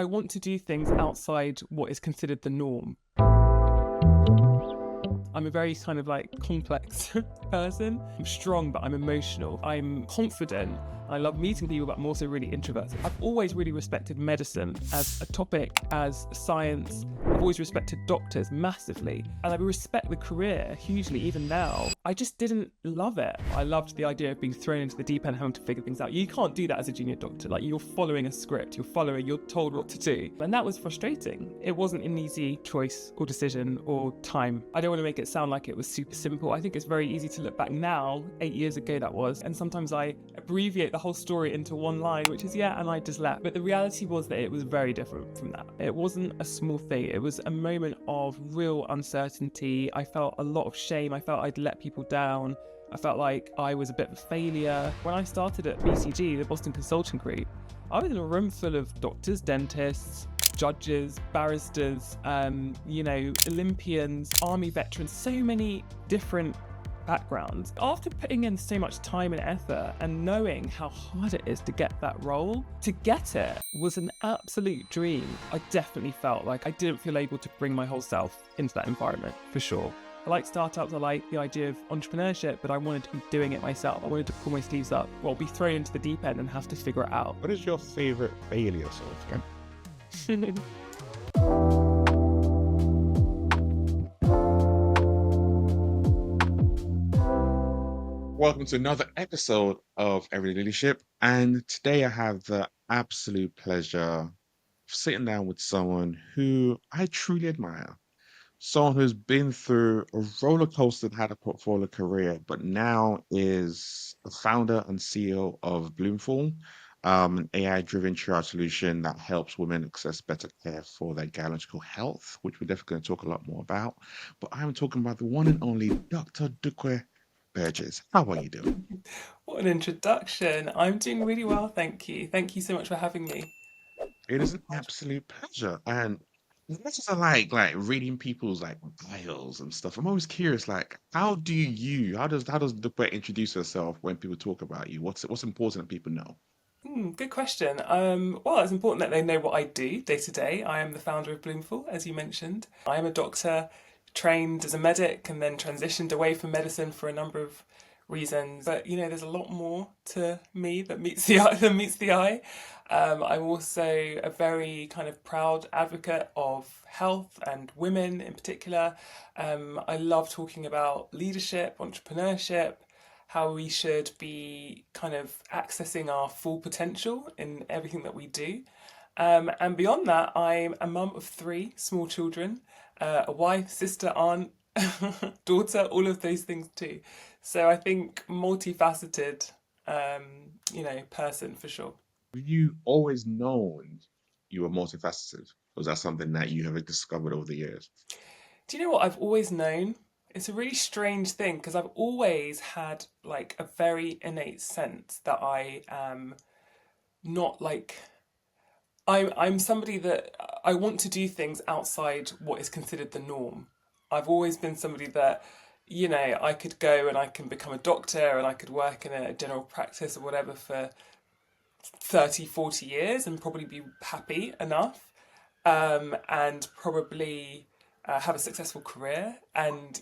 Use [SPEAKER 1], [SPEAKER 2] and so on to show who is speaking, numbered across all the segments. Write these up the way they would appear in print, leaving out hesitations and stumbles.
[SPEAKER 1] I want to do things outside what is considered the norm. I'm a very kind of like complex person. I'm strong, but I'm emotional. I'm confident. I love meeting people, but I'm also really introverted. I've always really respected medicine as a topic, as science. I've always respected doctors massively. And I respect the career hugely, even now. I just didn't love it. I loved the idea of being thrown into the deep end, having to figure things out. You can't do that as a junior doctor. Like, you're following a script, you're told what to do. And that was frustrating. It wasn't an easy choice or decision or time. I don't want to make it sound like it was super simple. I think it's very easy to look back now, 8 years ago that was, and sometimes I abbreviate the whole story into one line, which is and I just left. But the reality was that it was very different from that. It wasn't a small thing. It was a moment of real uncertainty. I felt a lot of shame. I felt I'd let people down. I felt like I was a bit of a failure. When I started at BCG, the Boston Consulting Group, I was in a room full of doctors, dentists, judges, barristers, Olympians, army veterans, so many different backgrounds. After putting in so much time and effort and knowing how hard it is to get that role, to get it was an absolute dream. I definitely felt like I didn't feel able to bring my whole self into that environment, for sure. I like startups, I like the idea of entrepreneurship, but I wanted to be doing it myself. I wanted to pull my sleeves up, be thrown into the deep end and have to figure it out.
[SPEAKER 2] What is your favorite failure so far? Welcome to another episode of Everyday Leadership, and today I have the absolute pleasure of sitting down with someone who I truly admire. Someone who's been through a roller coaster and had a portfolio career, but now is the founder and CEO of Bloomfall, an AI-driven triage solution that helps women access better care for their gynecological health, which we're definitely going to talk a lot more about. But I'm talking about the one and only Dr. Dupe Burgess. How are you doing?
[SPEAKER 1] What an introduction. I'm doing really well, thank you. Thank you so much for having me.
[SPEAKER 2] It is an absolute pleasure. And as much as I like reading people's like bios and stuff, I'm always curious, like, how does Dupe introduce herself when people talk about you? What's important that people know?
[SPEAKER 1] Good question. Well, it's important that they know what I do day to day. I am the founder of Bloomfall, as you mentioned. I am a doctor, trained as a medic, and then transitioned away from medicine for a number of reasons. But there's a lot more to me that meets the eye. Than meets the eye. I'm also a very kind of proud advocate of health and women in particular. I love talking about leadership, entrepreneurship, how we should be kind of accessing our full potential in everything that we do. And beyond that, I'm a mum of 3 small children, a wife, sister, aunt, daughter, all of those things too. So I think multifaceted, person for sure.
[SPEAKER 2] Were you always known you were multifaceted? Was that something that you have discovered over the years?
[SPEAKER 1] Do you know what I've always known? It's a really strange thing because I've always had like a very innate sense that I am not like I'm somebody that I want to do things outside what is considered the norm. I've always been somebody that, I could go and I can become a doctor and I could work in a general practice or whatever for 30, 40 years and probably be happy enough, and probably have a successful career. And,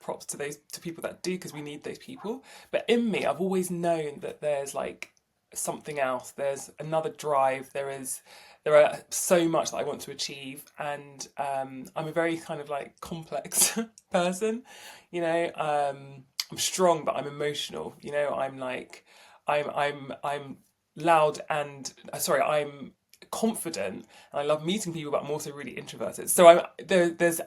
[SPEAKER 1] props to those to people that do because we need those people. But in me, I've always known that there's like something else. There's another drive. There are so much that I want to achieve, and I'm a very kind of like complex person. I'm strong, but I'm emotional. I'm loud and I'm confident, and I love meeting people, but I'm also really introverted. So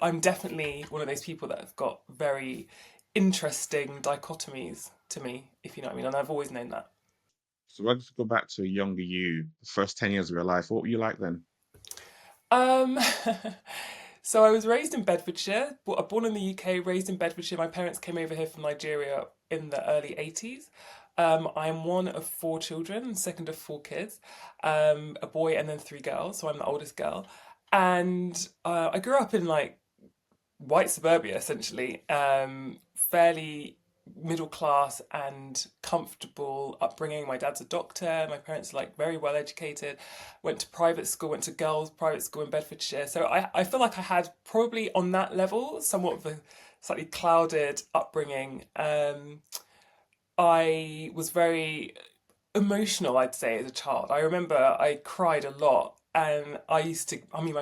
[SPEAKER 1] I'm definitely one of those people that have got very interesting dichotomies to me, if you know what I mean. And I've always known that.
[SPEAKER 2] So let's go back to younger you, the first 10 years of your life. What were you like then?
[SPEAKER 1] Um, so I was raised in Bedfordshire, born in the UK, raised in Bedfordshire. My parents came over here from Nigeria in the early 80s. I'm one of 4 children, second of 4 kids, a boy and then 3 girls. So I'm the oldest girl. And I grew up in like white suburbia, essentially, fairly middle class and comfortable upbringing. My dad's a doctor. My parents are like very well educated. Went to private school, went to girls' private school in Bedfordshire. So I feel like I had probably on that level somewhat of a slightly clouded upbringing. I was very emotional, I'd say, as a child. I remember I cried a lot, and I used to. I mean,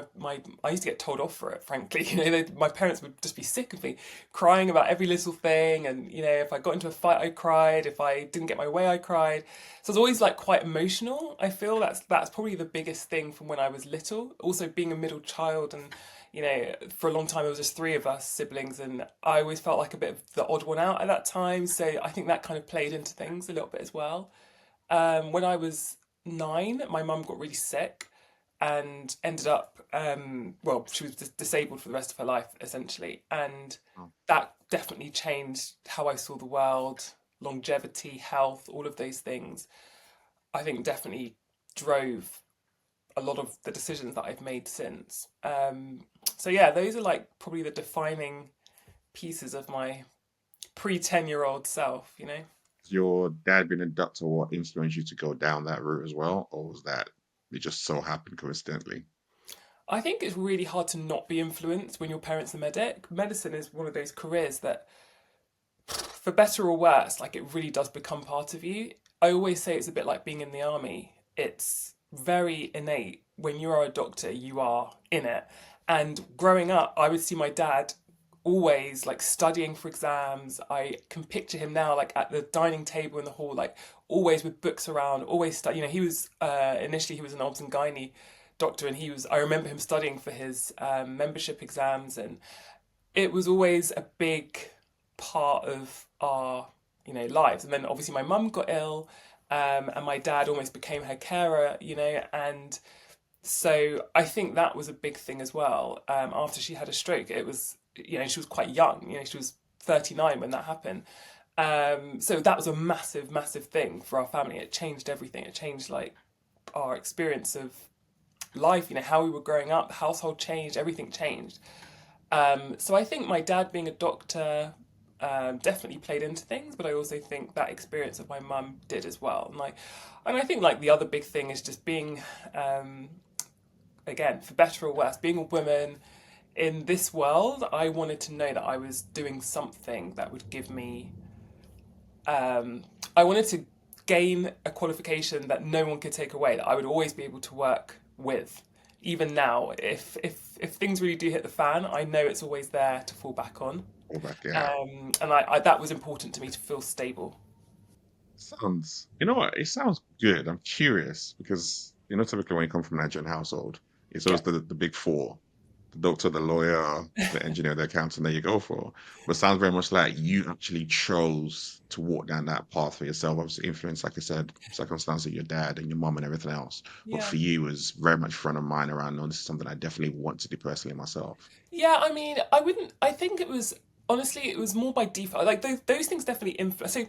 [SPEAKER 1] I used to get told off for it. Frankly, my parents would just be sick of me crying about every little thing, and if I got into a fight, I cried. If I didn't get my way, I cried. So I was always like quite emotional. I feel that's probably the biggest thing from when I was little. Also, being a middle child and. For a long time, it was just three of us siblings, and I always felt like a bit of the odd one out at that time. So I think that kind of played into things a little bit as well. When I was 9, my mum got really sick and ended up, well, she was disabled for the rest of her life, essentially. And
[SPEAKER 2] Oh,
[SPEAKER 1] that definitely changed how I saw the world, longevity, health, all of those things. I think definitely drove a lot of the decisions that I've made since. So, yeah, those are like probably the defining pieces of my pre 10-year-old self.
[SPEAKER 2] your dad being a doctor, what influenced you to go down that route as well, or was that it just so happened coincidentally?
[SPEAKER 1] I think it's really hard to not be influenced when your parents are medic. Medicine is one of those careers that, for better or worse, like it really does become part of you. I always say it's a bit like being in the army. It's very innate. When you are a doctor, you are in it. And growing up, I would see my dad always like studying for exams. I can picture him now like at the dining table in the hall, like always with books around, always study. He was initially he was an obs and gynae doctor, and I remember him studying for his membership exams, and it was always a big part of our lives. And then obviously my mum got ill, and my dad almost became her carer, and so I think that was a big thing as well. After she had a stroke, it was she was quite young. She was 39 when that happened. So that was a massive, massive thing for our family. It changed everything. It changed like our experience of life. How we were growing up. The household changed. Everything changed. So I think my dad being a doctor definitely played into things, but I also think that experience of my mum did as well. And I think like the other big thing is just being, again, for better or worse, being a woman in this world. I wanted to know that I was doing something that would give me. I wanted to gain a qualification that no one could take away. That I would always be able to work with. Even now, if things really do hit the fan, I know it's always there to fall back on.
[SPEAKER 2] Go back, yeah.
[SPEAKER 1] And I that was important to me to feel stable.
[SPEAKER 2] Sounds, what? It sounds good. I'm curious because, typically when you come from a Nigerian household, it's
[SPEAKER 1] Yeah.
[SPEAKER 2] always the big four, the doctor, the lawyer, the engineer, the accountant that you go for. But it sounds very much like you actually chose to walk down that path for yourself. Obviously, influenced, like I said, circumstance of your dad and your mom and everything else. But
[SPEAKER 1] Yeah.
[SPEAKER 2] for you, it was very much front of mind around, no, this is something I definitely want to do personally myself.
[SPEAKER 1] Yeah, I mean, I wouldn't. I think it was honestly, it was more by default. Like those things definitely influence. So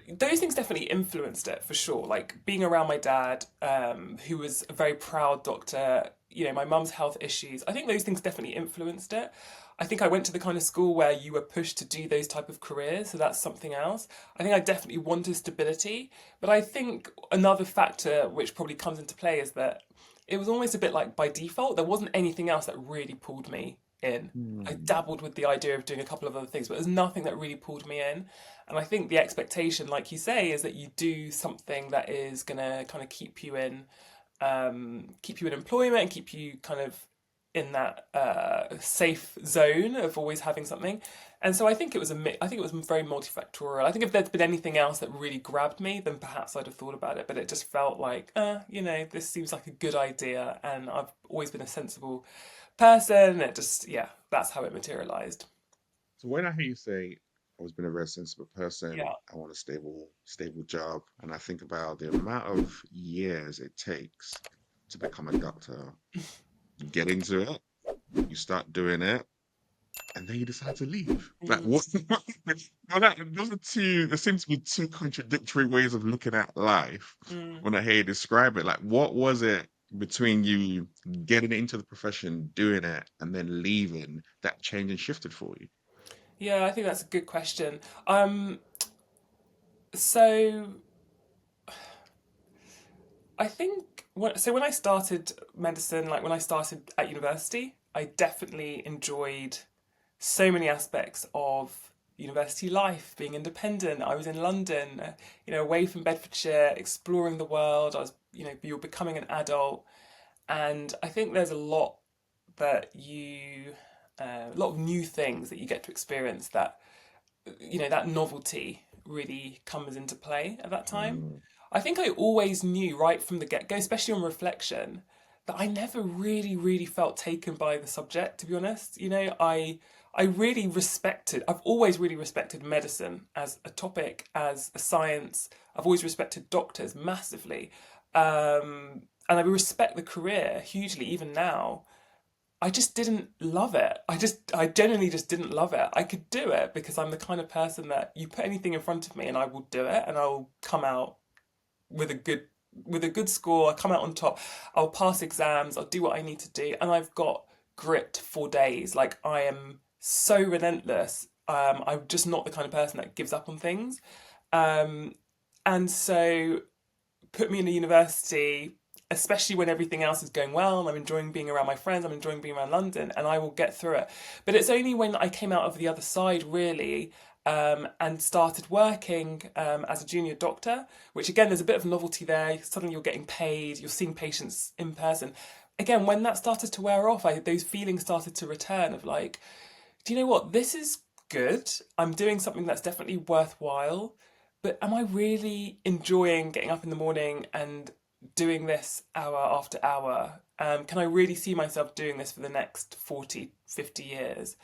[SPEAKER 1] those things definitely influenced it for sure. Like being around my dad, who was a very proud doctor. My mum's health issues. I think those things definitely influenced it. I think I went to the kind of school where you were pushed to do those type of careers, so that's something else. I think I definitely wanted stability, but I think another factor which probably comes into play is that it was almost a bit like by default. There wasn't anything else that really pulled me in. I
[SPEAKER 2] Hmm.
[SPEAKER 1] dabbled with the idea of doing a couple of other things, but there's nothing that really pulled me in. And I think the expectation, like you say, is that you do something that is gonna kind of keep you in employment and keep you kind of in that safe zone of always having something. And so I think it was I think it was very multifactorial. I think if there'd been anything else that really grabbed me, then perhaps I'd have thought about it. But it just felt like, this seems like a good idea, and I've always been a sensible person. It just, yeah, that's how it materialized.
[SPEAKER 2] So when I hear you say I was been a very sensible person,
[SPEAKER 1] Yeah.
[SPEAKER 2] I want a stable job, and I think about the amount of years it takes to become a doctor, you get into it, you start doing it, and then you decide to leave. Like
[SPEAKER 1] Mm,
[SPEAKER 2] what? Now those are two. There seems to be two contradictory ways of looking at life.
[SPEAKER 1] mm.
[SPEAKER 2] When I hear you describe it, like what was it between you getting into the profession, doing it, and then leaving that changed and shifted for you?
[SPEAKER 1] Yeah, I think that's a good question. So I think when I started medicine, like when I started at university, I definitely enjoyed so many aspects of university life, being independent. I was in London, away from Bedfordshire, exploring the world. You're becoming an adult, and I think there's a lot that a lot of new things that you get to experience that that novelty really comes into play at that time.
[SPEAKER 2] Mm,
[SPEAKER 1] I think I always knew right from the get go, especially on reflection, that I never really, really felt taken by the subject, to be honest. I really respected, I've always really respected medicine as a topic, as a science. I've always respected doctors massively. And I respect the career hugely, even now. I just didn't love it. I genuinely just didn't love it. I could do it because I'm the kind of person that you put anything in front of me and I will do it and I'll come out with a good score. I'll come out on top. I'll pass exams. I'll do what I need to do, and I've got grit for days. Like I am so relentless. I'm just not the kind of person that gives up on things. Um, and so put me in a university, especially when everything else is going well and I'm enjoying being around my friends, I'm enjoying being around London, and I will get through it. But it's only when I came out of the other side, really, and started working as a junior doctor, which again, there's a bit of novelty there. Suddenly you're getting paid, you're seeing patients in person. Again, when that started to wear off, those feelings started to return of like, do you know what? This is good. I'm doing something that's definitely worthwhile. But am I really enjoying getting up in the morning and doing this hour after hour? Can I really see myself doing this for the next 40, 50 years?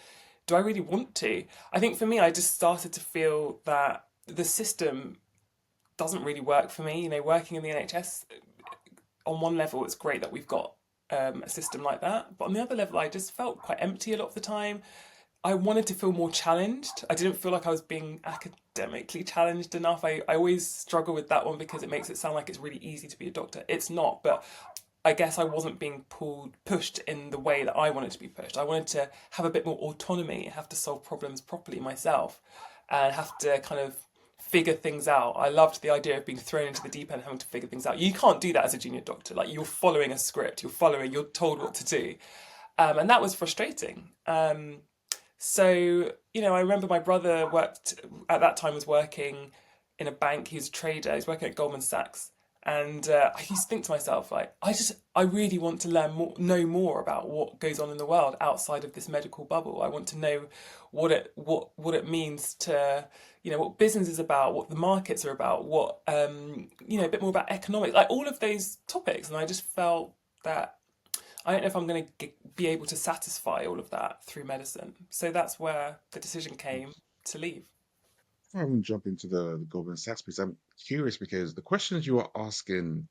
[SPEAKER 1] Do I really want to? I think for me, I just started to feel that the system doesn't really work for me. Working in the NHS, on one level, it's great that we've got a system like that. But on the other level, I just felt quite empty a lot of the time. I wanted to feel more challenged. I didn't feel like I was being academically challenged enough. I always struggle with that one because it makes it sound like it's really easy to be a doctor. It's not, but I guess I wasn't being pushed in the way that I wanted to be pushed. I wanted to have a bit more autonomy, have to solve problems properly myself, and have to kind of figure things out. I loved the idea of being thrown into the deep end, having to figure things out. You can't do that as a junior doctor. Like you're following a script, you're told what to do, and that was frustrating. I remember my brother worked at that time was working in a bank. He was a trader. He was working at Goldman Sachs, and I used to think to myself, like, I really want to know more about what goes on in the world outside of this medical bubble. I want to know what it means to, what business is about, what the markets are about, what a bit more about economics, like all of those topics. And I just felt that I don't know if I'm going to be able to satisfy all of that through medicine. So that's where the decision came to leave.
[SPEAKER 2] before I even jump into the Goldman Sachs piece, I'm curious because the questions you are asking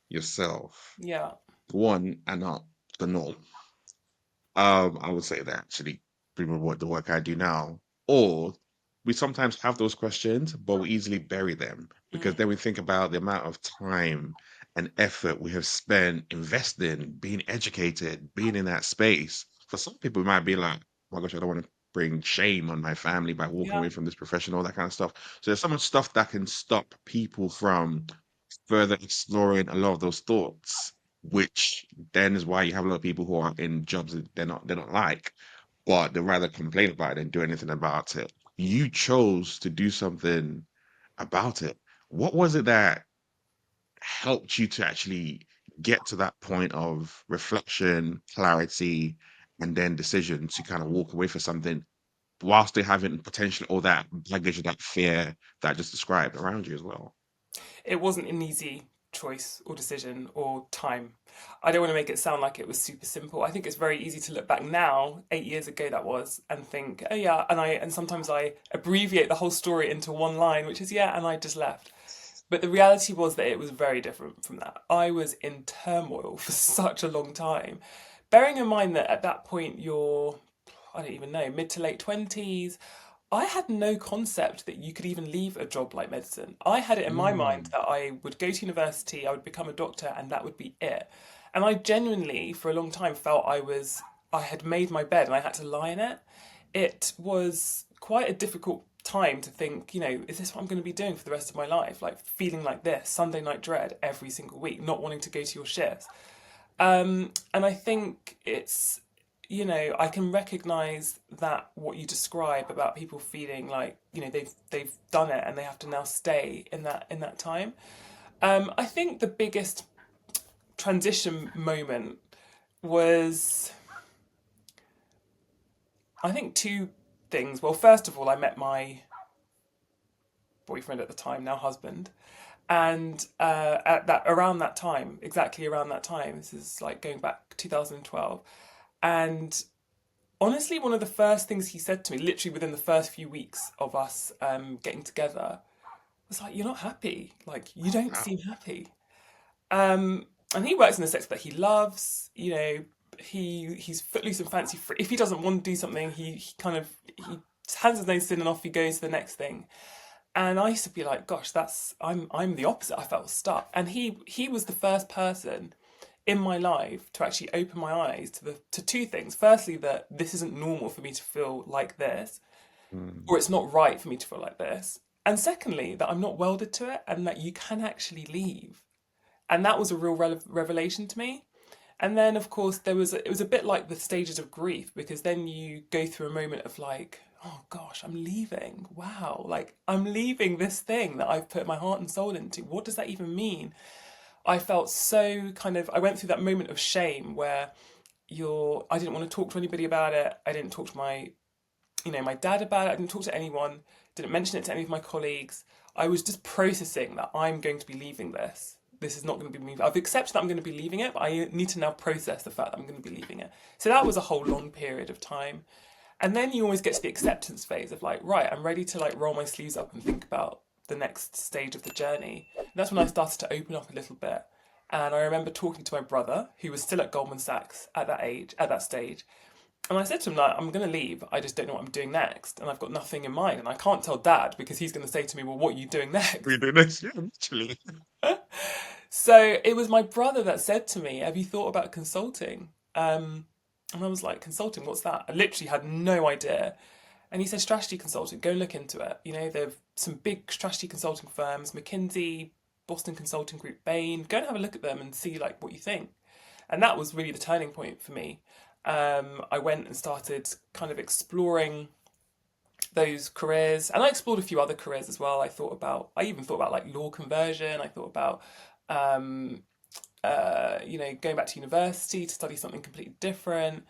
[SPEAKER 2] yourself,
[SPEAKER 1] Yeah,
[SPEAKER 2] one, are not the norm. I would say that actually pretty much what the work I do now. Or we sometimes have those questions, but we easily bury them because
[SPEAKER 1] mm,
[SPEAKER 2] then we think about the amount of time and effort we have spent investing, being educated, being in that space. For some people, it might be like, oh my gosh, I don't want to bring shame on my family by walking
[SPEAKER 1] yeah,
[SPEAKER 2] away from this profession, all that kind of stuff. So there's so much stuff that can stop people from further exploring a lot of those thoughts, which then is why you have a lot of people who are in jobs that they don't like, but they rather complain about it than do anything about it. You chose to do something about it. What was it that helped you to actually get to that point of reflection, clarity, and then decision to kind of walk away for something while still having potentially all that baggage, that fear that I just described around you as well?
[SPEAKER 1] it wasn't an easy choice or decision or time. I don't want to make it sound like it was super simple. I think it's very easy to look back now, 8 years ago that was, and think, oh yeah, and sometimes I abbreviate the whole story into one line, which is yeah, and I just left. But the reality was that it was very different from that. I was in turmoil for such a long time. Bearing in mind that at that point you're, I don't even know, mid to late 20s, I had no concept that you could even leave a job like medicine. I had it in my mind
[SPEAKER 2] Mm,
[SPEAKER 1] that I would go to university, I would become a doctor, and that would be it. And I genuinely, for a long time, felt I had made my bed and I had to lie in it. It was quite a difficult time to think, is this what I'm going to be doing for the rest of my life? Like feeling like this, Sunday night dread every single week, not wanting to go to your shifts. And I think it's, I can recognize that what you describe about people feeling like, they've done it and they have to now stay in that time. I think the biggest transition moment was, I think, two things. Well, first of all, I met my boyfriend at the time, now husband, and exactly around that time, this is like going back 2012, and honestly, one of the first things he said to me, literally within the first few weeks of us getting together, was like, "You're not happy. Like, you don't
[SPEAKER 2] Wow.
[SPEAKER 1] seem happy." And he works in a sector that he loves. He's footloose and fancy free. If he doesn't want to do something, he kind of he hands his notice in and off he goes to the next thing. And I used to be like, "Gosh, I'm the opposite. I felt stuck." And he was the first person in my life to actually open my eyes to two things. Firstly, that this isn't normal for me to feel like this,
[SPEAKER 2] Mm.
[SPEAKER 1] or it's not right for me to feel like this. And secondly, that I'm not welded to it, and that you can actually leave. And that was a real revelation to me. And then, of course, it was a bit like the stages of grief, because then you go through a moment of like, oh gosh, I'm leaving. Wow, like I'm leaving this thing that I've put my heart and soul into. What does that even mean? I felt so I went through that moment of shame where I didn't want to talk to anybody about it. I didn't talk to my dad about it. I didn't talk to anyone, didn't mention it to any of my colleagues. I was just processing that I'm going to be leaving this. This is not going to be me. I've accepted that I'm going to be leaving it, but I need to now process the fact that I'm going to be leaving it. So that was a whole long period of time. And then you always get to the acceptance phase of like, right, I'm ready to like roll my sleeves up and think about the next stage of the journey. And that's when I started to open up a little bit. And I remember talking to my brother, who was still at Goldman Sachs at that stage. And I said to him, like, I'm going to leave. I just don't know what I'm doing next. And I've got nothing in mind. And I can't tell dad because he's going to say to me, well, what are you doing
[SPEAKER 2] We
[SPEAKER 1] next?
[SPEAKER 2] do this, yeah, literally.
[SPEAKER 1] So it was my brother that said to me, have you thought about consulting? And I was like, consulting, what's that? I literally had no idea. And he said, strategy consulting, go and look into it. There's some big strategy consulting firms, McKinsey, Boston Consulting Group, Bain. Go and have a look at them and see like what you think. And that was really the turning point for me. I went and started kind of exploring those careers, and I explored a few other careers as well. I even thought about like law conversion. I thought about, going back to university to study something completely different.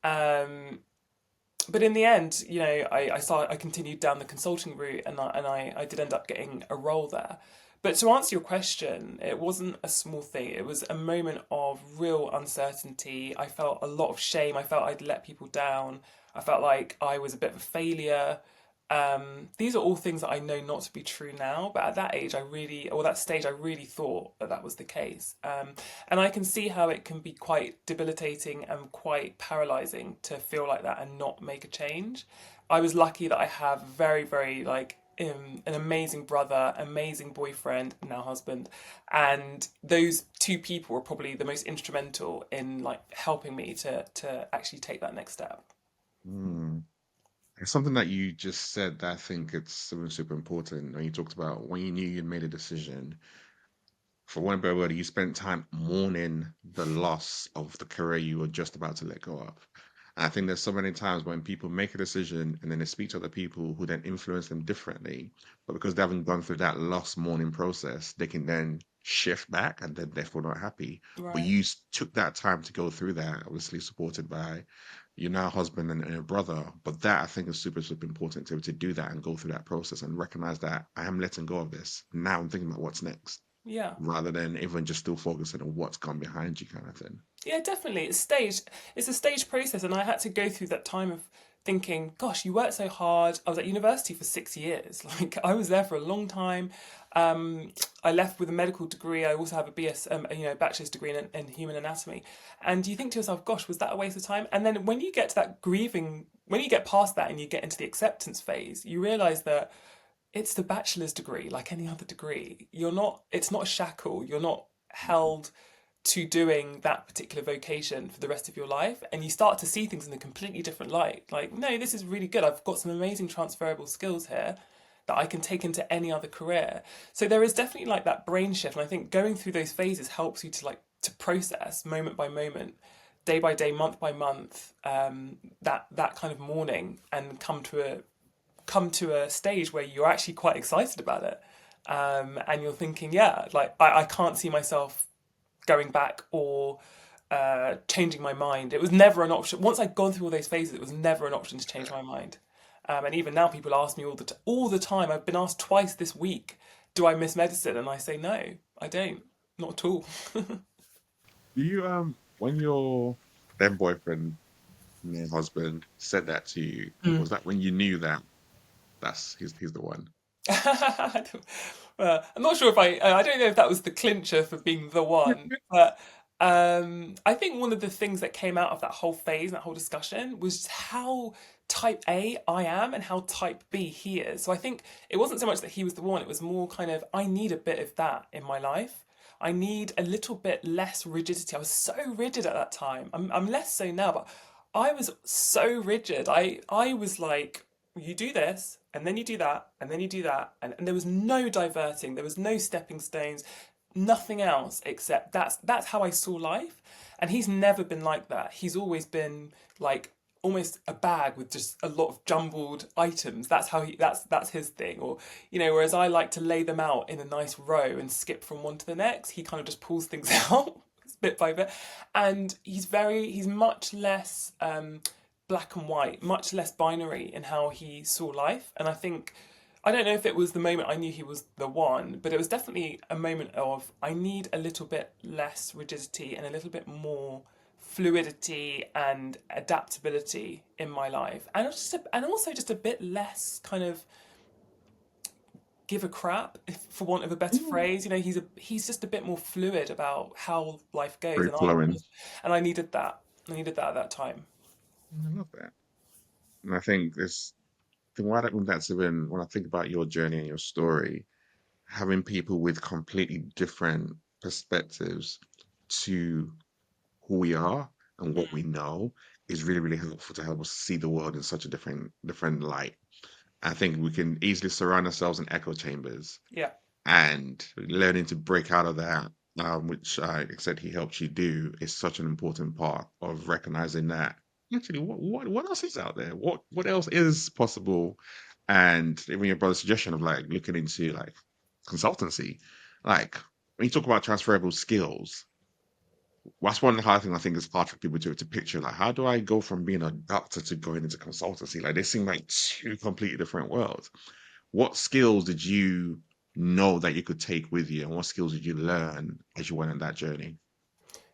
[SPEAKER 1] But in the end, I continued down the consulting route, and I did end up getting a role there. But to answer your question, it wasn't a small thing. It was a moment of real uncertainty. I felt a lot of shame. I felt I'd let people down. I felt like I was a bit of a failure. These are all things that I know not to be true now, but at that age, that stage, I really thought that was the case. And I can see how it can be quite debilitating and quite paralyzing to feel like that and not make a change. I was lucky that I have very, very an amazing brother, amazing boyfriend, now husband, and those two people were probably the most instrumental in like helping me to actually take that next step.
[SPEAKER 2] Mm. It's something that you just said that I think it's super, super important when you talked about when you knew you'd made a decision. For one word, you spent time mourning the loss of the career you were just about to let go of. And I think there's so many times when people make a decision and then they speak to other people who then influence them differently. But because they haven't gone through that loss mourning process, they can then shift back and then therefore not happy. But
[SPEAKER 1] Right.
[SPEAKER 2] you took that time to go through that, obviously supported by your now husband and your brother. But that I think is super, super important to do that and go through that process and recognize that I am letting go of this. Now I'm thinking about what's next
[SPEAKER 1] Yeah.
[SPEAKER 2] rather than everyone just still focusing on what's gone behind you kind of thing.
[SPEAKER 1] Yeah, definitely. It's a staged process, and I had to go through that time of thinking, "Gosh, you worked so hard." I was at university for 6 years. Like I was there for a long time. I left with a medical degree. I also have a bachelor's degree in human anatomy. And you think to yourself, "Gosh, was that a waste of time?" And then when you get to that grieving, when you get past that and you get into the acceptance phase, you realize that it's the bachelor's degree, like any other degree. It's not a shackle. You're not held to doing that particular vocation for the rest of your life, and you start to see things in a completely different light. Like, no, this is really good. I've got some amazing transferable skills here that I can take into any other career. So there is definitely like that brain shift, and I think going through those phases helps you to process moment by moment, day by day, month by month, that kind of morning, and come to a stage where you're actually quite excited about it. And you're thinking, yeah, like I can't see myself going back or changing my mind. It was never an option. Once I'd gone through all those phases, it was never an option to change my mind. And even now, people ask me all the time. I've been asked twice this week, "Do I miss medicine?" And I say, "No, I don't, not at all."
[SPEAKER 2] Do you when your then boyfriend, your husband, said that to you,
[SPEAKER 1] Mm.
[SPEAKER 2] was that when you knew that he's the one?
[SPEAKER 1] I'm not sure if I don't know if that was the clincher for being the one, but I think one of the things that came out of that whole phase, that whole discussion, was how type A I am and how type B he is. So I think it wasn't so much that he was the one, it was more kind of, I need a bit of that in my life. I need a little bit less rigidity. I was so rigid at that time. I'm less so now, but I was so rigid. I was like, you do this, and then you do that, and then you do that, and there was no diverting. There was no stepping stones, nothing else except that's how I saw life. And he's never been like that. He's always been like almost a bag with just a lot of jumbled items. That's how that's his thing. Or whereas I like to lay them out in a nice row and skip from one to the next, he kind of just pulls things out bit by bit. And he's much less black and white, much less binary in how he saw life. And I don't know if it was the moment I knew he was the one, but it was definitely a moment of, I need a little bit less rigidity and a little bit more fluidity and adaptability in my life, and also just a bit less kind of give a crap, for want of a better
[SPEAKER 2] Mm.
[SPEAKER 1] phrase. He's just a bit more fluid about how life goes,
[SPEAKER 2] Free
[SPEAKER 1] and
[SPEAKER 2] flowing.
[SPEAKER 1] I needed that. I needed that at that time.
[SPEAKER 2] I love that. And I think this the why that that's even when I think about your journey and your story, having people with completely different perspectives to who we are and what we know is really, really helpful to help us see the world in such a different light. I think we can easily surround ourselves in echo chambers,
[SPEAKER 1] Yeah.
[SPEAKER 2] and learning to break out of that, which I said he helped you do, is such an important part of recognizing that actually what else is out there? What else is possible? And even your brother's suggestion of like looking into like consultancy, like when you talk about transferable skills, that's one of the hard things I think is hard for people to picture. Like, how do I go from being a doctor to going into consultancy? Like, they seem like two completely different worlds. What skills did you know that you could take with you, and what skills did you learn as you went on that journey?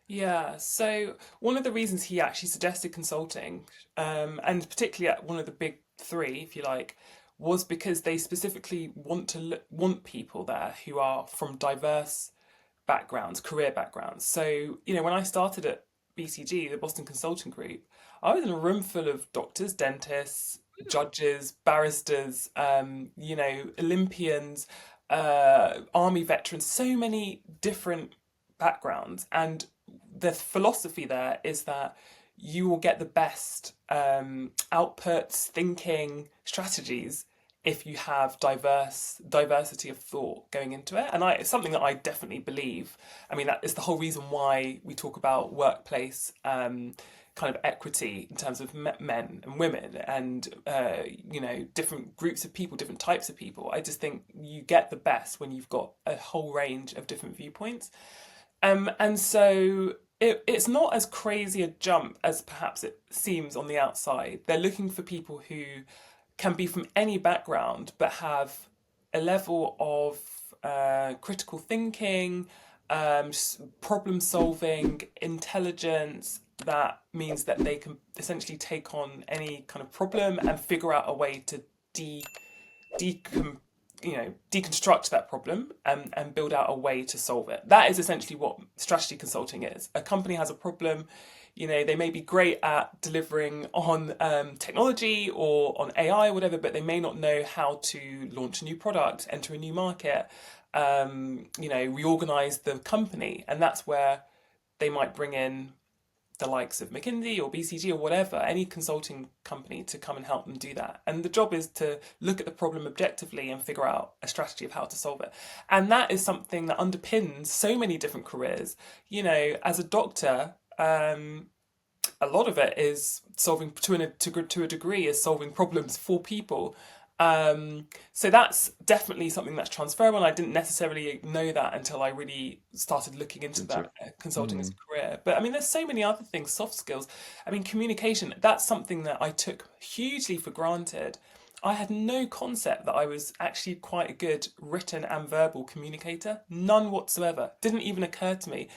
[SPEAKER 1] Yeah, so one of the reasons he actually suggested consulting, and particularly at one of the big three, if you like, was because they specifically want people there who are from diverse backgrounds, career backgrounds. So, when I started at BCG, the Boston Consulting Group, I was in a room full of doctors, dentists, judges, barristers, Olympians, army veterans, so many different backgrounds. And the philosophy there is that you will get the best outputs, thinking, strategies if you have diversity of thought going into it. And it's something that I definitely believe. I mean, that is the whole reason why we talk about workplace kind of equity in terms of men and women, and different groups of people, different types of people. I just think you get the best when you've got a whole range of different viewpoints. And so it's not as crazy a jump as perhaps it seems on the outside. They're looking for people who can be from any background but have a level of critical thinking, problem solving, intelligence. That means that they can essentially take on any kind of problem and figure out a way to decom deconstruct that problem, and build out a way to solve it. That is essentially what strategy consulting is. A company has a problem, they may be great at delivering on technology or on AI or whatever, but they may not know how to launch a new product, enter a new market, reorganize the company. And that's where they might bring in the likes of McKinsey or BCG or whatever, any consulting company to come and help them do that. And the job is to look at the problem objectively and figure out a strategy of how to solve it. And that is something that underpins so many different careers. You know, as a doctor, a lot of it is solving to a degree is solving problems for people. So that's definitely something that's transferable. And I didn't necessarily know that until I really started looking into
[SPEAKER 2] Into
[SPEAKER 1] that
[SPEAKER 2] it.
[SPEAKER 1] consulting as
[SPEAKER 2] Mm.
[SPEAKER 1] a career. But I mean, there's so many other things, soft skills. I mean, communication, that's something that I took hugely for granted. I had no concept that I was actually quite a good written and verbal communicator. None whatsoever. Didn't even occur to me.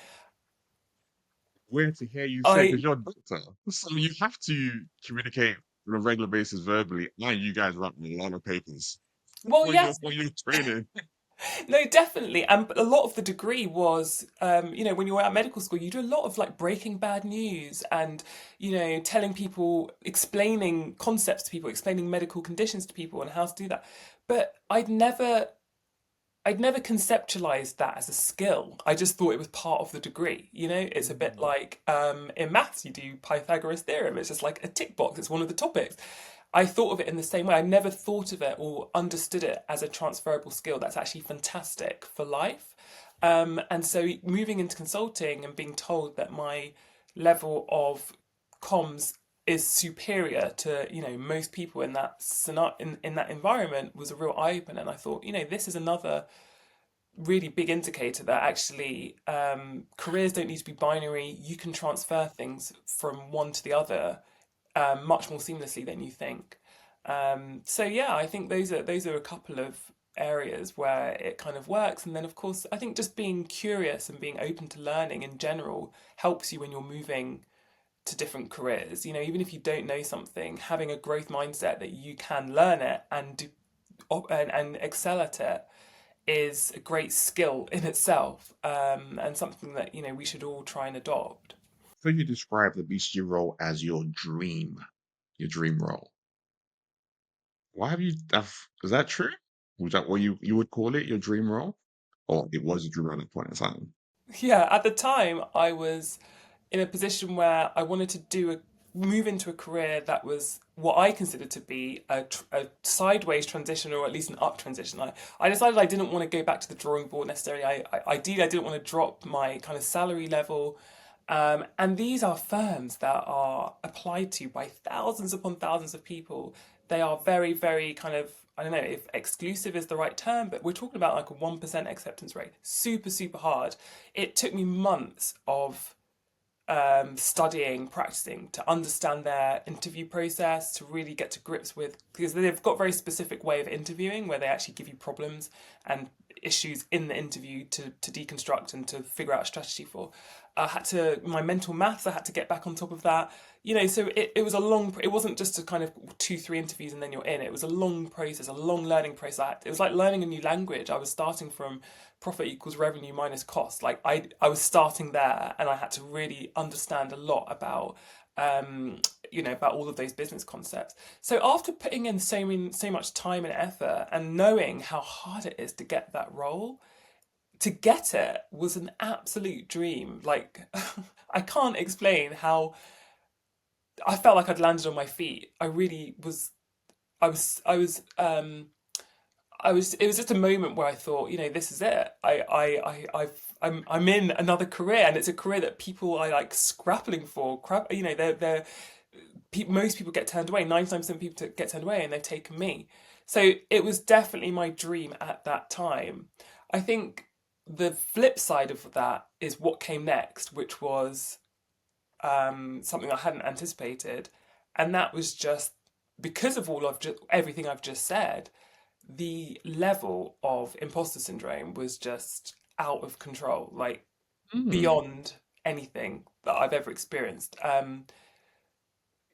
[SPEAKER 2] Weird to hear you say because
[SPEAKER 1] I
[SPEAKER 2] you're a doctor, so you have to communicate on a regular basis verbally, and you guys write a lot of papers
[SPEAKER 1] well, yes,
[SPEAKER 2] when you're training.
[SPEAKER 1] no, definitely. And a lot of the degree was, when you were at medical school, you do a lot of like breaking bad news and, telling people, explaining concepts to people, explaining medical conditions to people and how to do that. But I'd never conceptualized that as a skill. I just thought it was part of the degree. It's a bit
[SPEAKER 2] Mm.
[SPEAKER 1] like in maths, you do Pythagoras theorem. It's just like a tick box. It's one of the topics. I thought of it in the same way. I never thought of it or understood it as a transferable skill that's actually fantastic for life. And so moving into consulting and being told that my level of comms is superior to most people in that in that environment was a real eye opener. And I thought, this is another really big indicator that actually careers don't need to be binary. You can transfer things from one to the other much more seamlessly than you think. So yeah, I think those are a couple of areas where it kind of works. And then of course, I think just being curious and being open to learning in general helps you when you're moving to different careers. Even if you don't know something, having a growth mindset that you can learn it and and excel at it is a great skill in itself, and something that we should all try and adopt.
[SPEAKER 2] So you describe the BCG role as your dream role. Why have you? Is that true? Was that what you would call it, your dream role, or it was a dream role at that point in time?
[SPEAKER 1] Yeah, at the time I was in a position where I wanted to move into a career that was what I considered to be a sideways transition or at least an up transition. I decided I didn't want to go back to the drawing board necessarily. Ideally, I didn't want to drop my kind of salary level. And these are firms that are applied to by thousands upon thousands of people. They are very, very kind of, I don't know if exclusive is the right term, but we're talking about like a 1% acceptance rate. Super, super hard. It took me months of studying, practicing to understand their interview process, to really get to grips with, because they've got a very specific way of interviewing where they actually give you problems and issues in the interview to deconstruct and to figure out a strategy for. My mental maths, I had to get back on top of that. So it was it wasn't just a kind of 2, 3 interviews and then you're in. It was a long process, a long learning process. It was like learning a new language. I was starting from profit equals revenue minus cost. Like I was starting there and I had to really understand a lot about about all of those business concepts. So after putting in so much time and effort and knowing how hard it is to get that role, to get it was an absolute dream. Like I can't explain how I felt like I'd landed on my feet. I really was. It was just a moment where I thought, this is it. I'm in another career, and it's a career that people are like scrapping for. Most people get turned away. 99% of people get turned away, and they've taken me. So it was definitely my dream at that time. I think the flip side of that is what came next, which was something I hadn't anticipated, and that was just because of everything I've just said. The level of imposter syndrome was just out of control, like
[SPEAKER 2] Mm.
[SPEAKER 1] beyond anything that I've ever experienced.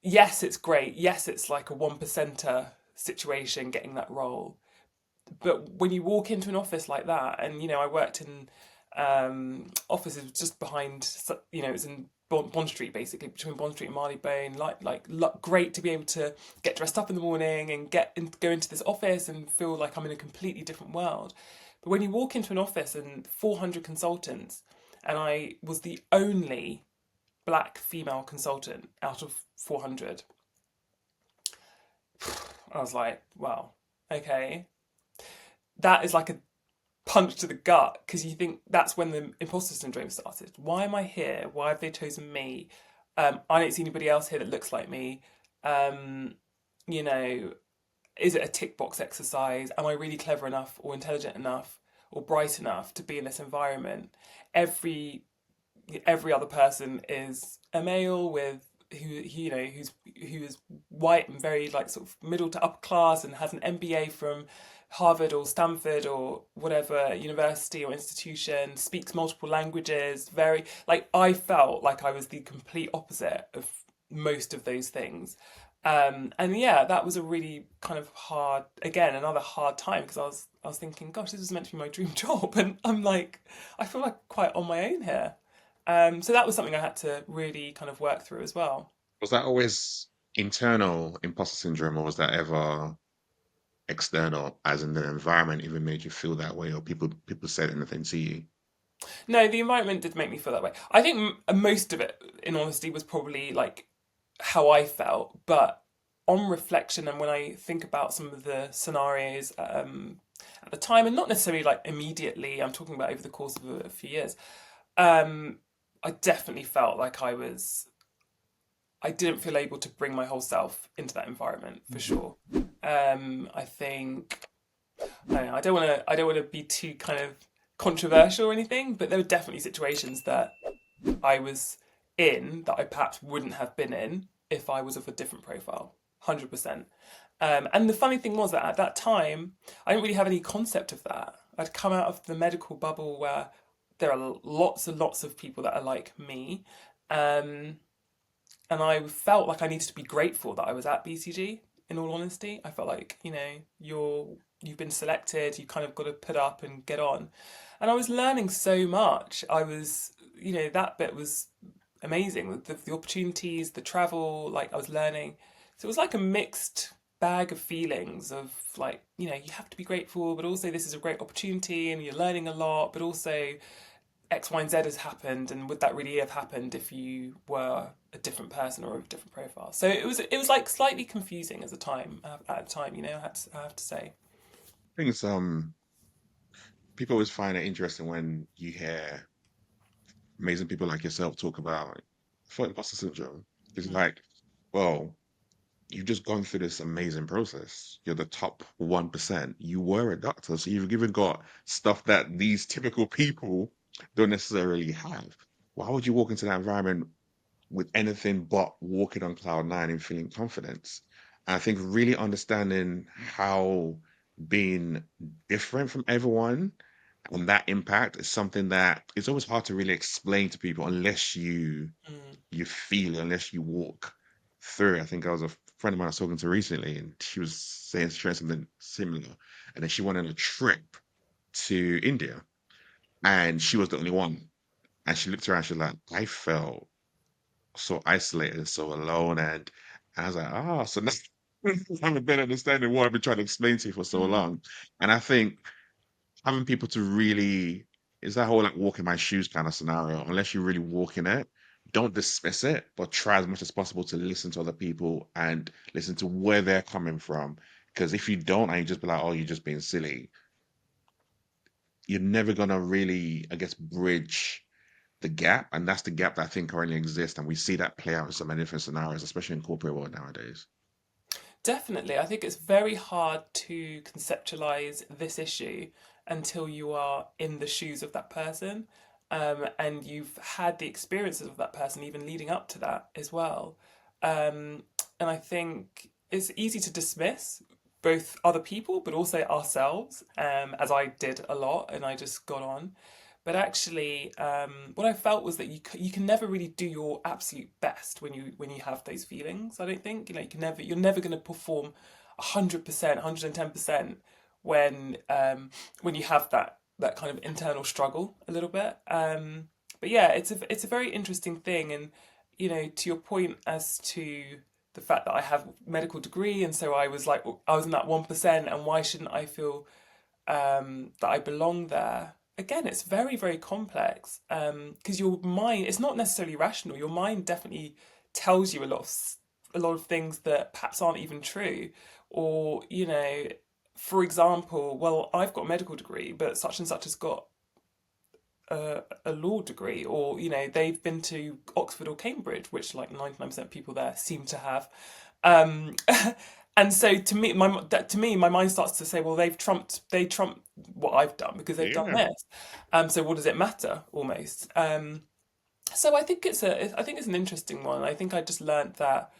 [SPEAKER 1] Yes, it's great. Yes, it's like a 1%er situation getting that role. But when you walk into an office like that, and I worked in offices just behind, it was in Bond Street basically, between Bond Street and Marylebone. Great to be able to get dressed up in the morning and go into this office and feel like I'm in a completely different world. But when you walk into an office and 400 consultants, and I was the only black female consultant out of 400. I was like, wow, okay. That is like a punch to the gut, because you think that's when the imposter syndrome started. Why am I here? Why have they chosen me? I don't see anybody else here that looks like me. Um, you know, is it a tick box exercise? Am I really clever enough or intelligent enough or bright enough to be in this environment? Every every other person is a male with who is white and very like sort of middle to upper class and has an MBA from Harvard or Stanford or whatever university or institution, speaks multiple languages, very like I felt like I was the complete opposite of most of those things. And yeah, that was a really kind of hard, again, another hard time, because I was thinking, gosh, this was meant to be my dream job, and I'm like, I feel like quite on my own here. So that was something I had to really kind of work through as well.
[SPEAKER 2] Was that always internal imposter syndrome, or was that ever external, as in the environment even made you feel that way, or people said anything to you?
[SPEAKER 1] No, the environment did make me feel that way. I think most of it, in honesty, was probably like how I felt. But on reflection, and when I think about some of the scenarios at the time, and not necessarily like immediately, I'm talking about over the course of a few years, um, I definitely felt like I didn't feel able to bring my whole self into that environment for sure. I think I don't want to be too kind of controversial or anything, but there were definitely situations that I was in that I perhaps wouldn't have been in if I was of a different profile. 100%. And the funny thing was that at that time, I didn't really have any concept of that. I'd come out of the medical bubble where there are lots and lots of people that are like me. Um, and I felt like I needed to be grateful that I was at BCG. In all honesty, I felt like you've been selected. You kind of got to put up and get on. And I was learning so much. I was that bit was amazing. The opportunities, the travel, like I was learning. So it was like a mixed bag of feelings of like you have to be grateful, but also this is a great opportunity and you're learning a lot, but also X, Y, and Z has happened, and would that really have happened if you were a different person or a different profile? So it was like slightly confusing as a time at a time. I have to say.
[SPEAKER 2] I think it's people always find it interesting when you hear amazing people like yourself talk about for imposter syndrome. It's
[SPEAKER 1] Mm.
[SPEAKER 2] like, well, you've just gone through this amazing process. You're the top 1%. You were a doctor, so you've even got stuff that these typical people don't necessarily have. Why would you walk into that environment with anything but walking on cloud nine and feeling confidence? And I think really understanding how being different from everyone and that impact is something that it's always hard to really explain to people unless
[SPEAKER 1] Mm.
[SPEAKER 2] you feel it, unless you walk through it. I think I was a friend of mine I was talking to recently, and she was sharing something similar. And then she went on a trip to India, and she was the only one. And she looked around, she was like, I felt so isolated, so alone. And I was like, oh, so now I have a better understanding what I've been trying to explain to you for so
[SPEAKER 1] Mm.
[SPEAKER 2] long. And I think having people to really is that whole like walk in my shoes kind of scenario. Unless you really walk in it, don't dismiss it, but try as much as possible to listen to other people and listen to where they're coming from. Because if you don't, and you just be like, oh, you're just being silly, you're never gonna really, I guess, bridge the gap. And that's the gap that I think currently exists. And we see that play out in so many different scenarios, especially in corporate world nowadays.
[SPEAKER 1] Definitely. I think it's very hard to conceptualize this issue until you are in the shoes of that person, and you've had the experiences of that person even leading up to that as well. Um, and I think it's easy to dismiss both other people but also ourselves, as I did a lot and I just got on. But actually, what I felt was that you can never really do your absolute best when you have those feelings. I don't think you're never going to perform 100%, 110% when you have that kind of internal struggle a little bit. But yeah, it's a very interesting thing, and to your point as to the fact that I have a medical degree, and so I was in that 1%, and why shouldn't I feel that I belong there? again, it's very, very complex because your mind, it's not necessarily rational. Your mind definitely tells you a lot of things that perhaps aren't even true. Or, for example, well, I've got a medical degree, but such and such has got a law degree, or they've been to Oxford or Cambridge, which like 99% of people there seem to have. um and so to me my mind starts to say, well, they trump what I've done because they've done
[SPEAKER 2] Yeah.
[SPEAKER 1] this. So what does it matter, almost? So I think it's an interesting one. I think I just learned that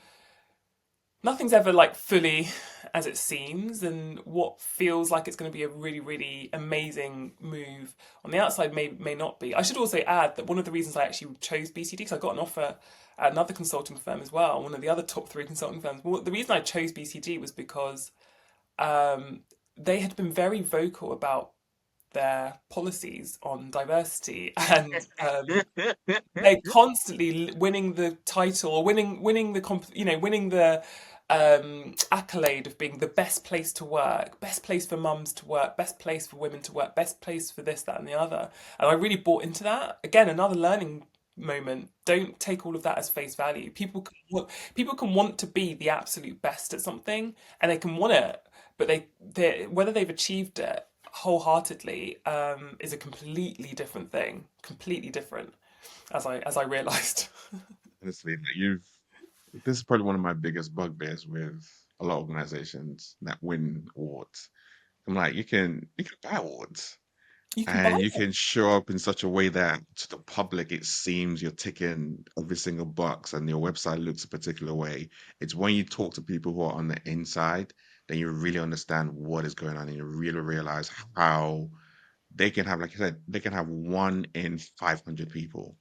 [SPEAKER 1] nothing's ever like fully as it seems, and what feels like it's going to be a really, really amazing move on the outside may not be. I should also add that one of the reasons I actually chose BCD, because I got an offer at another consulting firm as well, one of the other top three consulting firms. Well, the reason I chose BCD was because um, they had been very vocal about their policies on diversity, and they're constantly winning the title, or winning the winning the accolade of being the best place to work, best place for mums to work, best place for women to work, best place for this, that, and the other. And I really bought into that. Again, another learning moment. Don't take all of that as face value. People can want to be the absolute best at something, and they can want it, but they whether they've achieved it wholeheartedly is a completely different thing. Completely different, as I realized.
[SPEAKER 2] Honestly, you've this is probably one of my biggest bugbears with a lot of organizations that win awards. I'm like, you can buy awards
[SPEAKER 1] You can buy
[SPEAKER 2] and you
[SPEAKER 1] them.
[SPEAKER 2] can show up in such a way that to the public it seems you're ticking every single box and your website looks a particular way. It's when you talk to people who are on the inside, then you really understand what is going on and you really realize how they can have, like I said, they can have 1 in 500 people.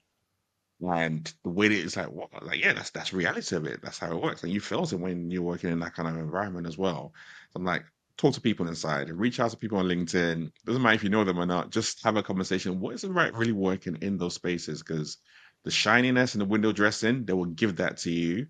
[SPEAKER 2] And the way that it's like, what, like, yeah, that's reality of it. That's how it works. And you feel it when you're working in that kind of environment as well. So I'm like, talk to people inside, reach out to people on LinkedIn. Doesn't matter if you know them or not, just have a conversation. What is it right really working in those spaces? Because the shininess and the window dressing, they will give that to you,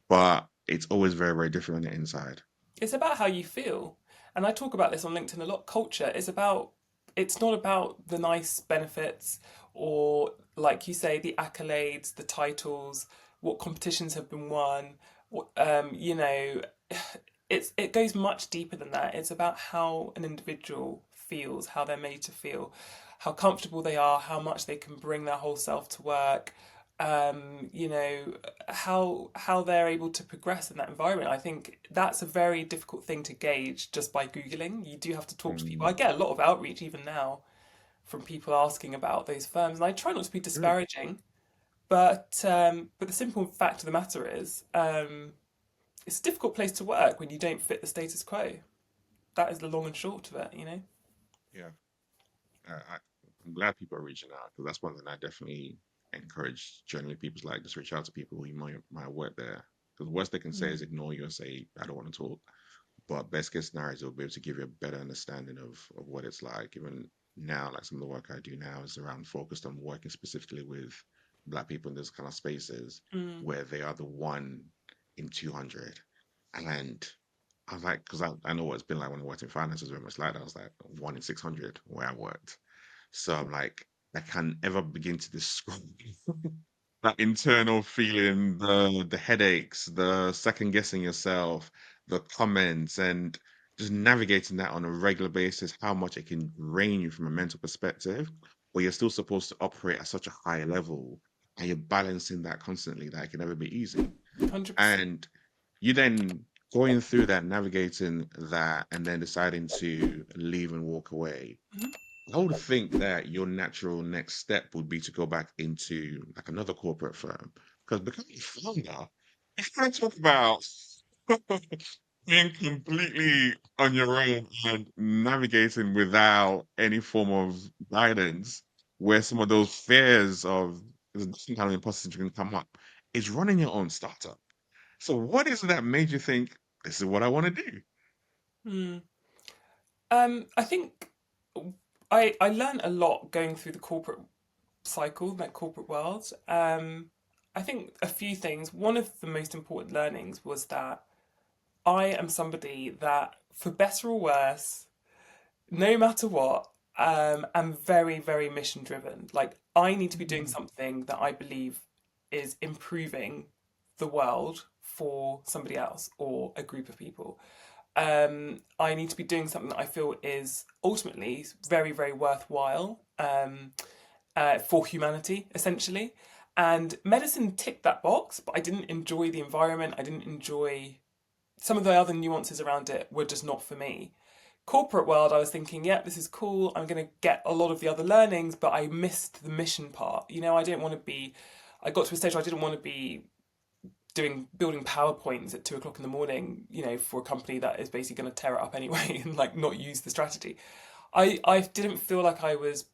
[SPEAKER 2] but it's always very, very different on the inside.
[SPEAKER 1] It's about how you feel. And I talk about this on LinkedIn a lot. Culture is about, it's not about the nice benefits, or, like you say, the accolades, the titles, what competitions have been won. It goes much deeper than that. It's about how an individual feels, how they're made to feel, how comfortable they are, how much they can bring their whole self to work, how they're able to progress in that environment. I think that's a very difficult thing to gauge just by Googling. You do have to talk to people.
[SPEAKER 2] Mm,
[SPEAKER 1] I get a lot of outreach even now from people asking about those firms, and I try not to be
[SPEAKER 2] good.
[SPEAKER 1] disparaging, but the simple fact of the matter is, it's a difficult place to work when you don't fit the status quo. That is the long and short of it.
[SPEAKER 2] Yeah. I'm glad people are reaching out because that's one thing I definitely encourage. Generally, people's like just reach out to people who you might work there. Because the worst they can say
[SPEAKER 1] Mm.
[SPEAKER 2] is ignore you and say I don't want to talk. But best case scenario is they'll be able to give you a better understanding of what it's like. Even now, like some of the work I do now is around focused on working specifically with Black people in those kind of spaces
[SPEAKER 1] Mm.
[SPEAKER 2] where they are the 1 in 200. And I was like, because I know what it's been like when I worked in finance, was very much like that. I was like 1 in 600 where I worked. So I'm like, I can't ever begin to describe that internal feeling, the headaches, the second guessing yourself, the comments, and just navigating that on a regular basis, how much it can drain you from a mental perspective, where you're still supposed to operate at such a high level, and you're balancing that constantly, that it can never be easy.
[SPEAKER 1] 100%.
[SPEAKER 2] And you then going through that, navigating that, and then deciding to leave and walk away. I would think that your natural next step would be to go back into like another corporate firm because becoming a founder, if I talk about being completely on your own and navigating without any form of guidance, where some of those fears of some kind of imposter syndrome can come up, is running your own startup. So, what is it that made you think this is what I want to do?
[SPEAKER 1] Mm. I think I learned a lot going through the corporate cycle, that corporate world. I think a few things. One of the most important learnings was that I am somebody that, for better or worse, no matter what, am very, very mission driven. Like, I need to be doing something that I believe is improving the world for somebody else or a group of people. I need to be doing something that I feel is ultimately very, very worthwhile for humanity, essentially. And medicine ticked that box, but I didn't enjoy the environment. I didn't enjoy some of the other nuances around it, were just not for me. Corporate world, I was thinking, yeah, this is cool. I'm going to get a lot of the other learnings, but I missed the mission part. You know, I didn't want to be, I got to a stage where I didn't want to be building PowerPoints at 2 o'clock in the morning, you know, for a company that is basically going to tear it up anyway and like not use the strategy. I didn't feel like I was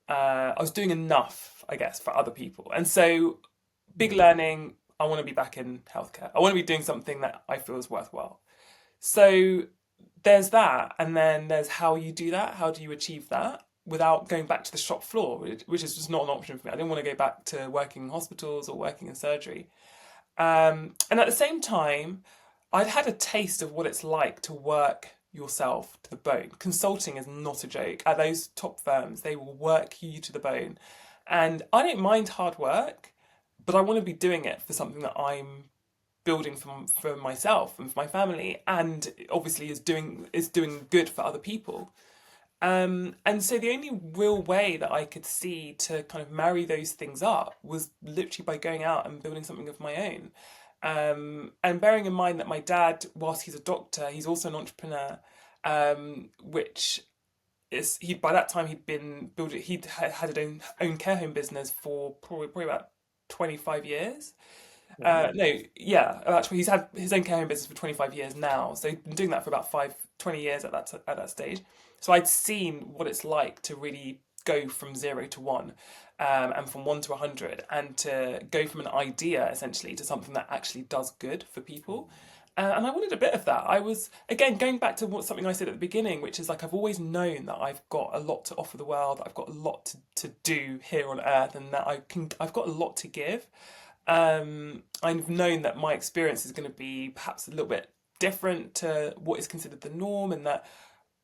[SPEAKER 1] I was doing enough, I guess, for other people. And so, big learning, I want to be back in healthcare. I want to be doing something that I feel is worthwhile. So, there's that. And then there's how you do that. How do you achieve that without going back to the shop floor, which is just not an option for me. I didn't want to go back to working in hospitals or working in surgery. And at the same time, I'd had a taste of what it's like to work yourself to the bone. Consulting is not a joke. At those top firms, they will work you to the bone. And I don't mind hard work, but I want to be doing it for something that I'm building for myself and for my family, and obviously is doing good for other people. And so the only real way that I could see to kind of marry those things up was literally by going out and building something of my own. And bearing in mind that my dad, whilst he's a doctor, he's also an entrepreneur, which is he by that time he'd had his own care home business for probably about 25 years. No, yeah, he's had his own care home business for 25 years now. So he's been doing that for about 20 years at that stage. So I'd seen what it's like to really go from 0 to 1, and from 1 to 100, and to go from an idea essentially to something that actually does good for people. And I wanted a bit of that. I was, again, going back to something I said at the beginning, which is like I've always known that I've got a lot to offer the world, that I've got a lot to do here on earth, and that I've got a lot to give. I've known that my experience is going to be perhaps a little bit different to what is considered the norm, and that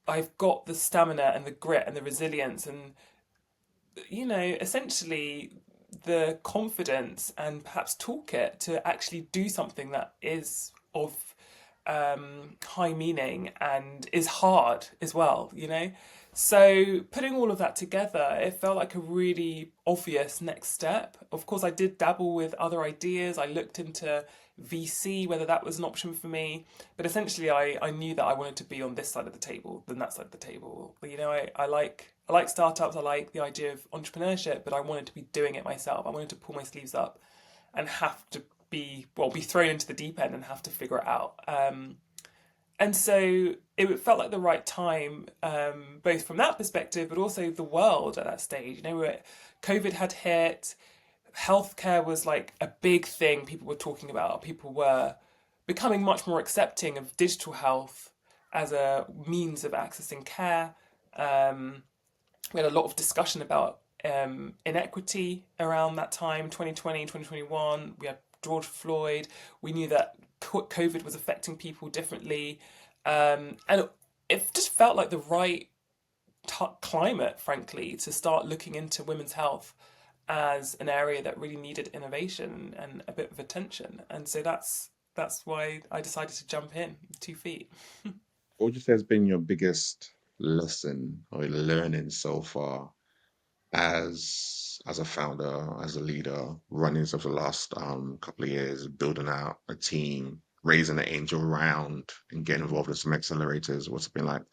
[SPEAKER 1] I've got the stamina and the grit and the resilience and, you know, essentially the confidence and perhaps toolkit to actually do something that is of high meaning and is hard as well, you know? So putting all of that together, it felt like a really obvious next step. Of course, I did dabble with other ideas. I looked into VC, whether that was an option for me. But essentially, I knew that I wanted to be on this side of the table than that side of the table. You know, I like startups. I like the idea of entrepreneurship, but I wanted to be doing it myself. I wanted to pull my sleeves up and have to be thrown into the deep end and have to figure it out. And so it felt like the right time, both from that perspective, but also the world at that stage. You know, where COVID had hit, healthcare was like a big thing people were talking about. People were becoming much more accepting of digital health as a means of accessing care. We had a lot of discussion about inequity around that time, 2020, 2021. We had George Floyd. We knew that COVID was affecting people differently. And it just felt like the right climate, frankly, to start looking into women's health as an area that really needed innovation and a bit of attention. And so that's why I decided to jump in with 2 feet.
[SPEAKER 2] What would you say has been your biggest lesson or learning so far as a founder, as a leader, running for the last couple of years, building out a team, raising an angel round, and getting involved with some accelerators? What's it been like?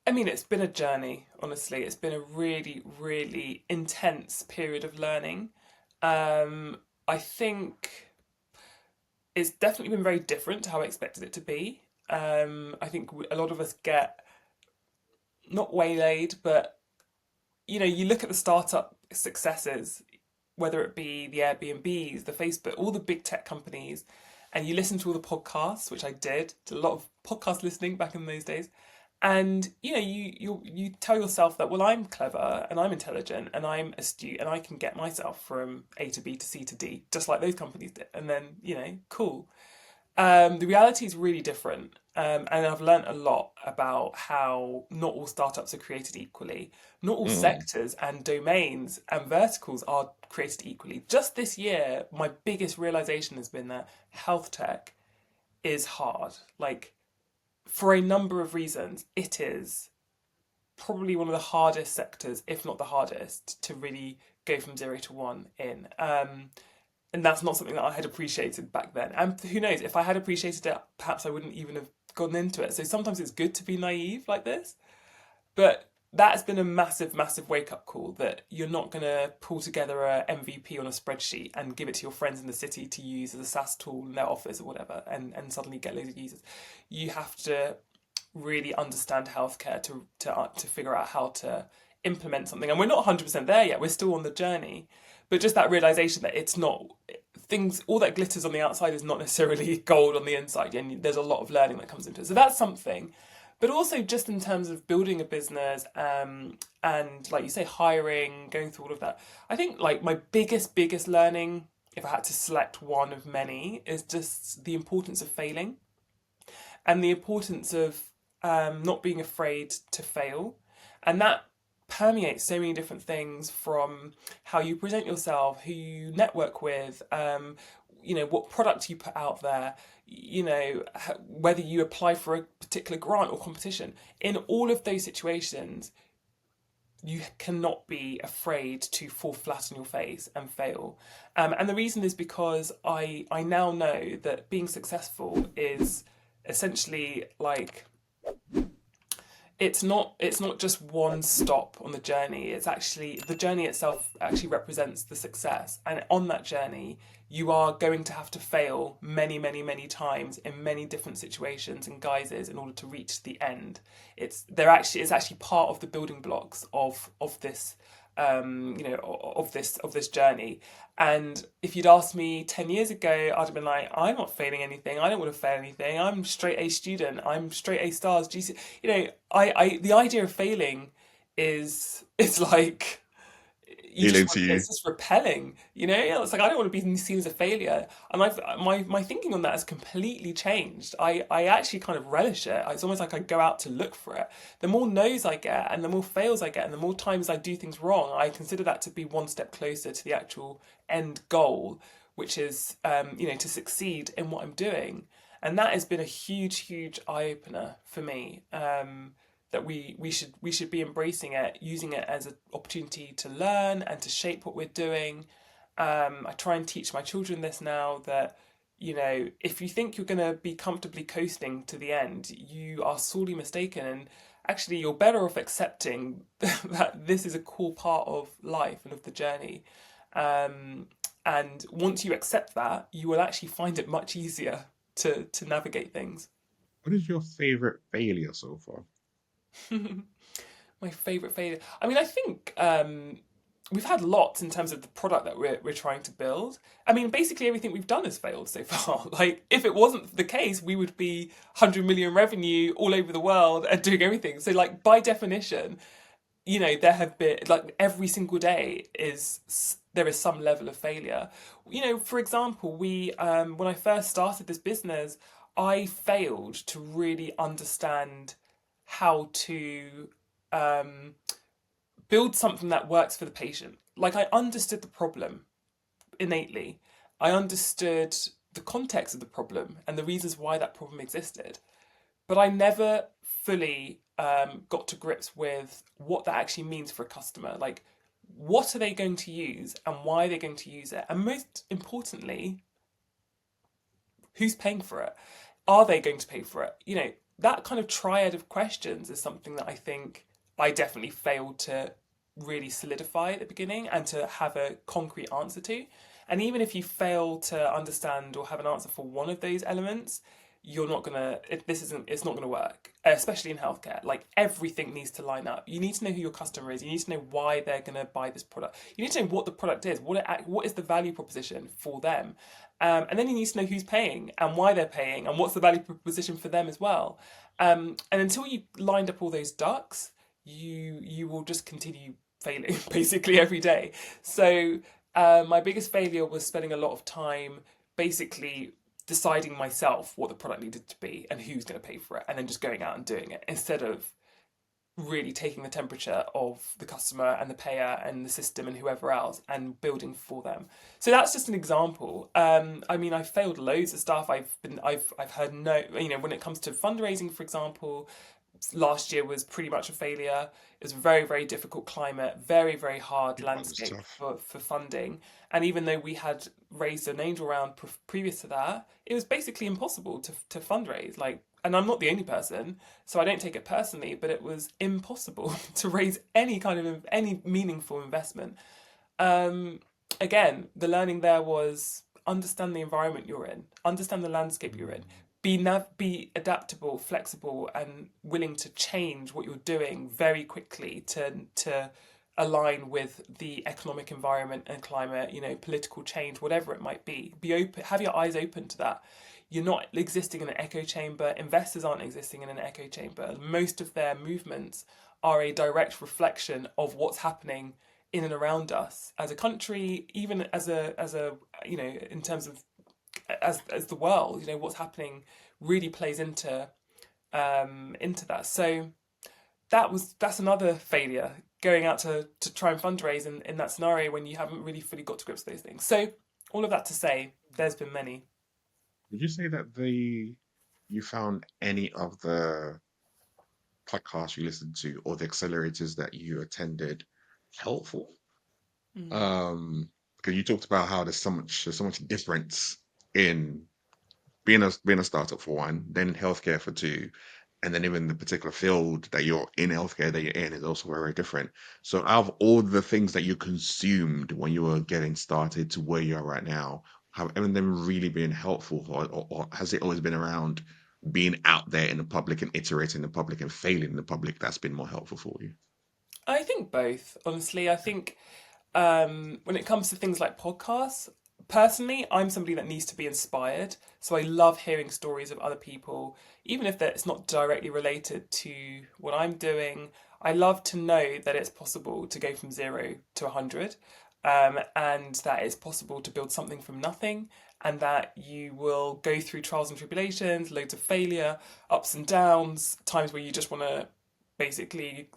[SPEAKER 1] I mean, it's been a journey, honestly. It's been a really, really intense period of learning. I think it's definitely been very different to how I expected it to be. I think a lot of us get not waylaid, but you know, you look at the startup successes, whether it be the Airbnbs, the Facebook, all the big tech companies, and you listen to all the podcasts, which I did a lot of podcast listening back in those days. And you know, you tell yourself that, well, I'm clever and I'm intelligent and I'm astute and I can get myself from A to B to C to D, just like those companies did. And then, you know, cool. The reality is really different. And I've learnt a lot about how not all startups are created equally. Not all
[SPEAKER 2] Mm.
[SPEAKER 1] sectors and domains and verticals are created equally. Just this year, my biggest realization has been that health tech is hard. Like, for a number of reasons, it is probably one of the hardest sectors, if not the hardest, to really go from 0 to 1 in. And that's not something that I had appreciated back then. And who knows, if I had appreciated it, perhaps I wouldn't even have gotten into it. So sometimes it's good to be naive like this. But that's been a massive, massive wake up call that you're not going to pull together a MVP on a spreadsheet and give it to your friends in the city to use as a SaaS tool in their office or whatever and suddenly get loads of users. You have to really understand healthcare to figure out how to implement something. And we're not 100% there yet. We're still on the journey. But just that realization that it's not things, all that glitters on the outside is not necessarily gold on the inside. And there's a lot of learning that comes into it. So that's something. But also just in terms of building a business, and like you say, hiring, going through all of that. I think like my biggest learning, if I had to select one of many, is just the importance of failing and the importance of not being afraid to fail. And that permeates so many different things, from how you present yourself, who you network with, what product you put out there, whether you apply for a particular grant or competition. In all of those situations, you cannot be afraid to fall flat on your face and fail. And the reason is because I now know that being successful is essentially like it's not just one stop on the journey. It's actually the journey itself actually represents the success. And on that journey, you are going to have to fail many, many, many times in many different situations and guises in order to reach the end. It's actually part of the building blocks of this of this journey. And if you'd asked me 10 years ago, I'd have been like, I'm not failing anything. I don't want to fail anything. I'm straight A student. I'm straight A stars. GC. I the idea of failing is it's like
[SPEAKER 2] Healing to you.
[SPEAKER 1] it's just repelling, it's like I don't want to be seen as a failure. And my thinking on that has completely changed. I actually kind of relish it. It's almost like I go out to look for it. The more no's I get and the more fails I get and the more times I do things wrong, I consider that to be one step closer to the actual end goal, which is to succeed in what I'm doing. And that has been a huge eye opener for me. That we should be embracing it, using it as an opportunity to learn and to shape what we're doing. I try and teach my children this now, that if you think you're going to be comfortably coasting to the end, you are sorely mistaken. And actually, you're better off accepting that this is a cool part of life and of the journey. And once you accept that, you will actually find it much easier to navigate things.
[SPEAKER 2] What is your favorite failure so far?
[SPEAKER 1] My favorite failure. I mean, I think we've had lots in terms of the product that we're trying to build. I mean, basically everything we've done has failed so far. Like, if it wasn't the case, we would be 100 million revenue all over the world and doing everything. So, like, by definition, there have been, like, every single day there is some level of failure. For example, we when I first started this business, I failed to really understand how to build something that works for the patient. Like, I understood the problem innately. I understood the context of the problem and the reasons why that problem existed. But I never fully got to grips with what that actually means for a customer. Like, what are they going to use and why are they going to use it? And most importantly, who's paying for it? Are they going to pay for it? That kind of triad of questions is something that I think I definitely failed to really solidify at the beginning and to have a concrete answer to. And even if you fail to understand or have an answer for one of those elements, you're not gonna. It's not gonna work, especially in healthcare. Like, everything needs to line up. You need to know who your customer is. You need to know why they're gonna buy this product. You need to know what the product is. What is the value proposition for them, and then you need to know who's paying and why they're paying and what's the value proposition for them as well. And until you lined up all those ducks, you will just continue failing basically every day. So my biggest failure was spending a lot of time basically deciding myself what the product needed to be and who's going to pay for it, and then just going out and doing it instead of really taking the temperature of the customer and the payer and the system and whoever else and building for them. So that's just an example. I mean, I've failed loads of stuff. I've heard no, when it comes to fundraising, for example, last year was pretty much a failure. It was a very, very difficult climate, very, very hard
[SPEAKER 2] That was
[SPEAKER 1] landscape
[SPEAKER 2] tough.
[SPEAKER 1] for funding. And even though we had raised an angel round previous to that, it was basically impossible to fundraise. Like, and I'm not the only person, so I don't take it personally, but it was impossible to raise any kind of any meaningful investment. Again, the learning there was understand the environment you're in, understand the landscape you're in, be adaptable, flexible, and willing to change what you're doing very quickly to align with the economic environment and climate, political change, whatever it might be. Be open, have your eyes open to that. You're not existing in an echo chamber. Investors aren't existing in an echo chamber. Most of their movements are a direct reflection of what's happening in and around us as a country, even as a in terms of as the world, what's happening really plays into that. So that's another failure, going out to try and fundraise in that scenario when you haven't really fully got to grips with those things. So all of that to say, there's been many.
[SPEAKER 2] Did you say that you found any of the podcasts you listened to or the accelerators that you attended helpful?
[SPEAKER 1] Mm.
[SPEAKER 2] Because you talked about how there's so much difference in being a startup for one, then healthcare for two, and then even the particular field that you're in healthcare that you're in is also very, very different. So out of all the things that you consumed when you were getting started to where you are right now, have any of them really been helpful, or has it always been around being out there in the public and iterating in the public and failing in the public that's been more helpful for you?
[SPEAKER 1] I think both, honestly. I think when it comes to things like podcasts, personally, I'm somebody that needs to be inspired. So I love hearing stories of other people, even if it's not directly related to what I'm doing. I love to know that it's possible to go from 0 to 100, and that it's possible to build something from nothing, and that you will go through trials and tribulations, loads of failure, ups and downs, times where you just want to basically,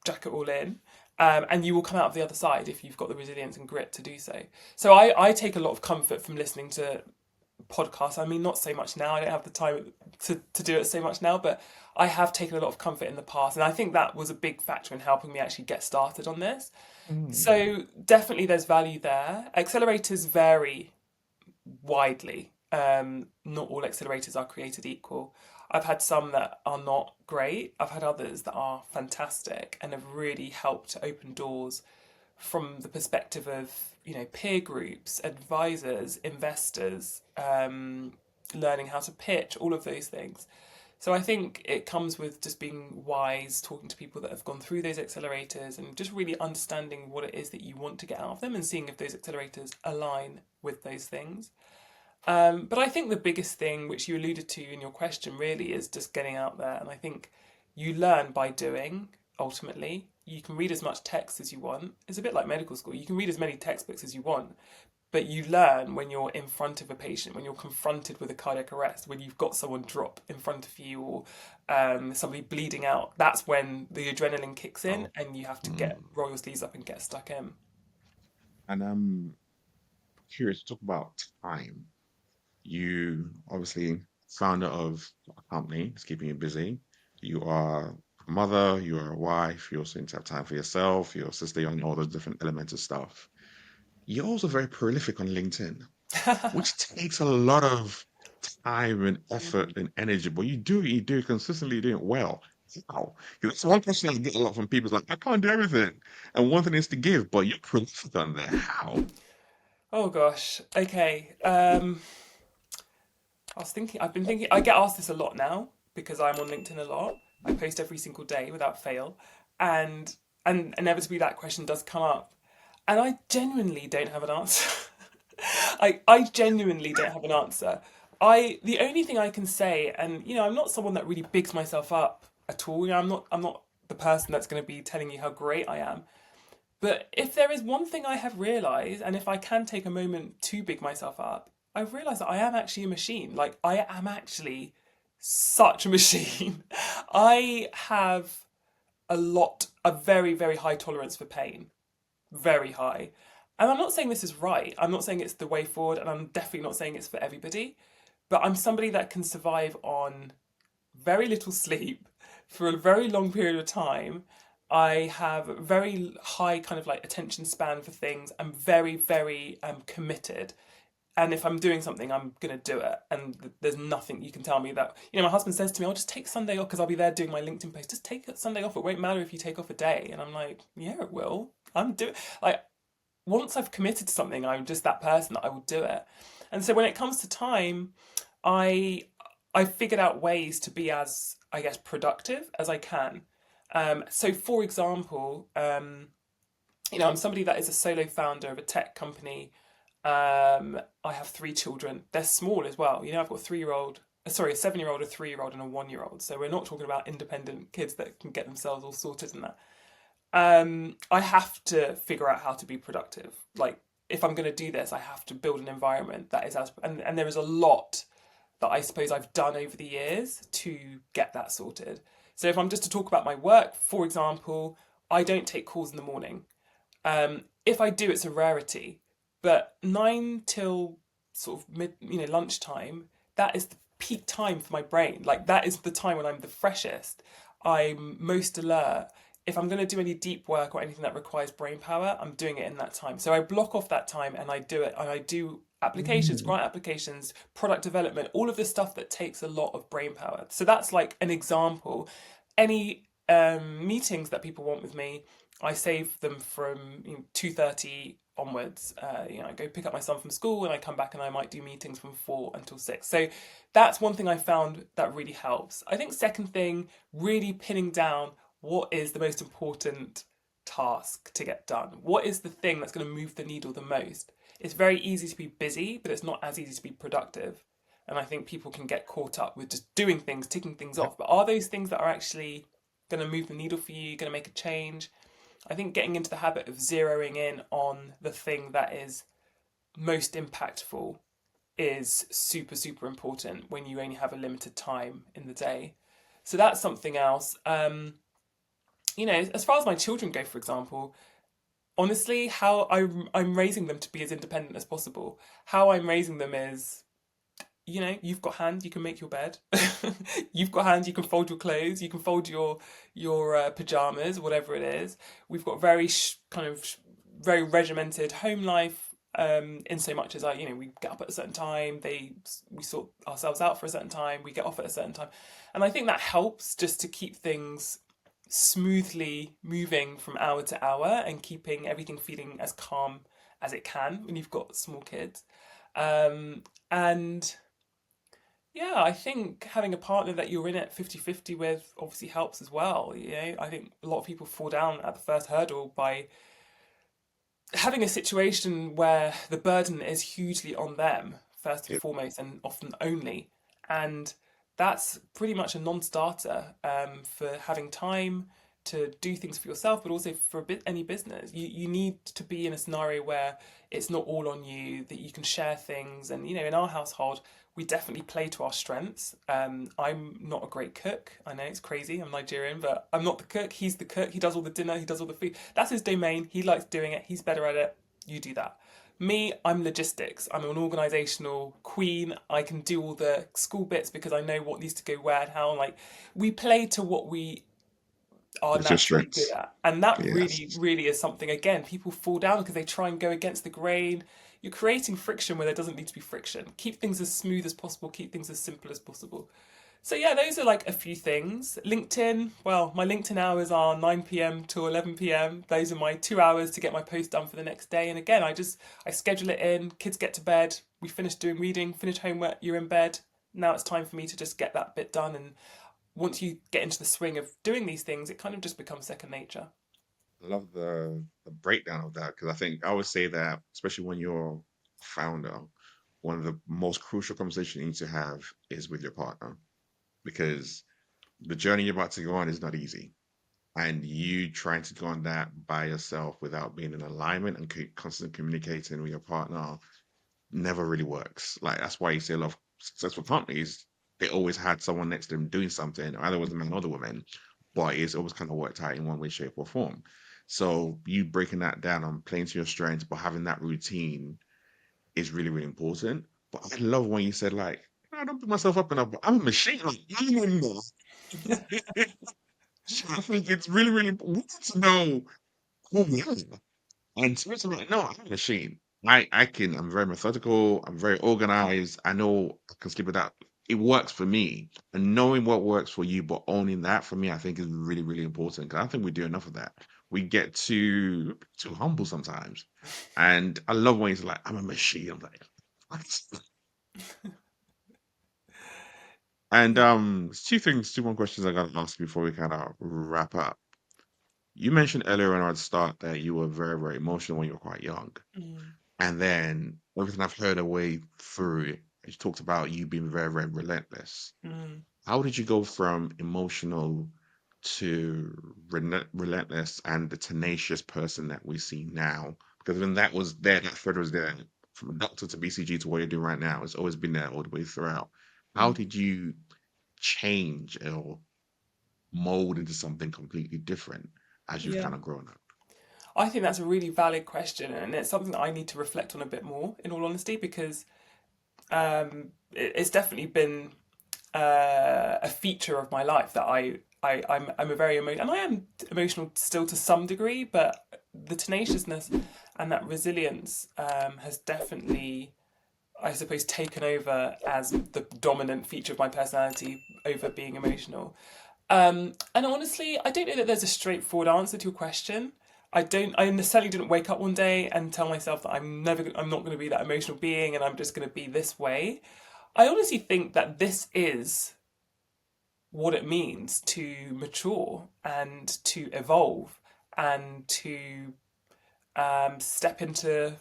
[SPEAKER 1] jack it all in. And you will come out of the other side if you've got the resilience and grit to do so. So I take a lot of comfort from listening to podcasts. I mean, not so much now. I don't have the time to do it so much now, but I have taken a lot of comfort in the past. And I think that was a big factor in helping me actually get started on this.
[SPEAKER 2] Mm.
[SPEAKER 1] So definitely there's value there. Accelerators vary widely. Not all accelerators are created equal. I've had some that are not great. I've had others that are fantastic and have really helped to open doors from the perspective of, peer groups, advisors, investors, learning how to pitch, all of those things. So I think it comes with just being wise, talking to people that have gone through those accelerators and just really understanding what it is that you want to get out of them and seeing if those accelerators align with those things. But I think the biggest thing, which you alluded to in your question, really is just getting out there. And I think you learn by doing, ultimately. You can read as much text as you want. It's a bit like medical school. You can read as many textbooks as you want, but you learn when you're in front of a patient, when you're confronted with a cardiac arrest, when you've got someone drop in front of you, or somebody bleeding out. That's when the adrenaline kicks in
[SPEAKER 2] Oh,
[SPEAKER 1] and you have to
[SPEAKER 2] mm.
[SPEAKER 1] roll your sleeves up and get stuck in.
[SPEAKER 2] And I'm curious to talk about time. You obviously founder of a company that's keeping you busy. You are a mother, you are a wife, you also need to have time for yourself, your sister, and all those different elements of stuff. You're also very prolific on LinkedIn, which takes a lot of time and effort and energy, but you do it consistently, doing it well. Wow. It's one question I get a lot from people is like, I can't do everything. And one thing is to give, but you're prolific on there. How?
[SPEAKER 1] Oh gosh. Okay. I've been thinking, I get asked this a lot now because I'm on LinkedIn a lot. I post every single day without fail. And inevitably that question does come up. And I genuinely don't have an answer. I genuinely don't have an answer. The only thing I can say, and I'm not someone that really bigs myself up at all. I'm not the person that's going to be telling you how great I am. But if there is one thing I have realised, and if I can take a moment to big myself up, I've realized that I am actually a machine. Like, I am actually such a machine. I have a very, very high tolerance for pain, very high. And I'm not saying this is right. I'm not saying it's the way forward, and I'm definitely not saying it's for everybody. But I'm somebody that can survive on very little sleep for a very long period of time. I have very high kind of like attention span for things. I'm very, very committed. And if I'm doing something, I'm gonna do it. And there's nothing you can tell me that. My husband says to me, "I'll just take Sunday off because I'll be there doing my LinkedIn post. Just take Sunday off. It won't matter if you take off a day." And I'm like, "Yeah, it will. I'm doing like once I've committed to something, I'm just that person that I will do it." And so when it comes to time, I I figured out ways to be as, I guess, productive as I can. So for example, I'm somebody that is a solo founder of a tech company. I have three children. They're small as well. I've got a 7-year-old, a 3-year-old, and a 1-year-old. So we're not talking about independent kids that can get themselves all sorted and that. I have to figure out how to be productive. Like, if I'm going to do this, I have to build an environment that is and there is a lot that I suppose I've done over the years to get that sorted. So if I'm just to talk about my work, for example, I don't take calls in the morning. If I do, it's a rarity. But 9 till sort of lunchtime, that is the peak time for my brain. Like, that is the time when I'm the freshest. I'm most alert. If I'm going to do any deep work or anything that requires brain power, I'm doing it in that time. So I block off that time and I do it. And I do applications,
[SPEAKER 2] Mm.
[SPEAKER 1] grant applications, product development, all of the stuff that takes a lot of brain power. So that's like an example. Any meetings that people want with me, I save them from 2:30 onwards. I go pick up my son from school and I come back and I might do meetings from 4 until 6. So that's one thing I found that really helps. I think second thing, really pinning down what is the most important task to get done. What is the thing that's going to move the needle the most? It's very easy to be busy, but it's not as easy to be productive. And I think people can get caught up with just doing things, ticking things
[SPEAKER 2] Yep.
[SPEAKER 1] off. But are those things that are actually going to move the needle for you, going to make a change? I think getting into the habit of zeroing in on the thing that is most impactful is super, super important when you only have a limited time in the day. So that's something else. As far as my children go, for example, honestly, how I'm raising them to be as independent as possible. How I'm raising them is, you've got hands, you can make your bed. You've got hands, you can fold your clothes, you can fold your pajamas, whatever it is. We've got very regimented home life. In so much as we get up at a certain time, we sort ourselves out for a certain time, we get off at a certain time, and I think that helps just to keep things smoothly moving from hour to hour and keeping everything feeling as calm as it can when you've got small kids. And yeah, I think having a partner that you're in it 50-50 with obviously helps as well. I think a lot of people fall down at the first hurdle by having a situation where the burden is hugely on them, first and
[SPEAKER 2] Yep.
[SPEAKER 1] foremost, and often only. And that's pretty much a non starter for having time to do things for yourself, but also for any business. You need to be in a scenario where it's not all on you, that you can share things. And, in our household, we definitely play to our strengths. I'm not a great cook. I know it's crazy. I'm Nigerian, but I'm not the cook. He's the cook. He does all the dinner. He does all the food. That's his domain. He likes doing it. He's better at it. You do that. Me, I'm logistics. I'm an organizational queen. I can do all the school bits because I know what needs to go where and how. Like, we play to what we are
[SPEAKER 2] It's your
[SPEAKER 1] naturally good
[SPEAKER 2] strengths.
[SPEAKER 1] at. And that really,
[SPEAKER 2] Yes.
[SPEAKER 1] really is something, again, people fall down because they try and go against the grain. You're creating friction where there doesn't need to be friction. Keep things as smooth as possible, keep things as simple as possible. So yeah, those are like a few things. LinkedIn, well, my LinkedIn hours are 9 p.m. to 11 p.m. Those are my 2 hours to get my post done for the next day. And again, I schedule it in. Kids get to bed. We finish doing reading, finish homework. You're in bed. Now it's time for me to just get that bit done. And once you get into the swing of doing these things, it kind of just becomes second nature.
[SPEAKER 2] I love the breakdown of that because I think I would say that, especially when you're a founder, one of the most crucial conversations you need to have is with your partner because the journey you're about to go on is not easy. And you trying to go on that by yourself without being in alignment and constantly communicating with your partner never really works. Like that's why you see a lot of successful companies, they always had someone next to them doing something, either it was a man or the woman, but it's always kind of worked out in one way, shape, or form. So you breaking that down and playing to your strengths, but having that routine is really, really important. But I love when you said like, I don't put myself up and up. I'm a machine. Like, I'm in there. So I think it's really, really important to know who we are. And to me, I'm like, no, I'm a machine. I'm very methodical. I'm very organized. I know I can sleep without. It works for me. And knowing what works for you, but owning that for me, I think is really, really important. Because I don't think we do enough of that. We get too humble sometimes. And I love when he's like, I'm a machine. I'm like, what? And
[SPEAKER 1] Yeah.
[SPEAKER 2] two more questions I gotta ask before we kind of wrap up. You mentioned earlier on at the start that you were very, very emotional when you were quite young.
[SPEAKER 1] Mm,
[SPEAKER 2] And then everything I've heard away through it, you talked about you being very, very relentless.
[SPEAKER 1] mm.
[SPEAKER 2] How did you go from emotional to relentless and the tenacious person that we see now? Because when that was there, that thread was there, from a doctor to BCG to what you're doing right now, it's always been there all the way throughout. How
[SPEAKER 1] Mm.
[SPEAKER 2] did you change or mold into something completely different as you've
[SPEAKER 1] Yeah.
[SPEAKER 2] kind of grown up?
[SPEAKER 1] I think that's a really valid question, and it's something that I need to reflect on a bit more, in all honesty, because it's definitely been a feature of my life that I'm a very emotional, and I am emotional still to some degree, but the tenaciousness and that resilience has definitely, I suppose, taken over as the dominant feature of my personality over being emotional. And honestly, I don't know that there's a straightforward answer to your question. I don't. I necessarily didn't wake up one day and tell myself that I'm not going to be that emotional being, and I'm just going to be this way. I honestly think that this is what it means to mature and to evolve and to step into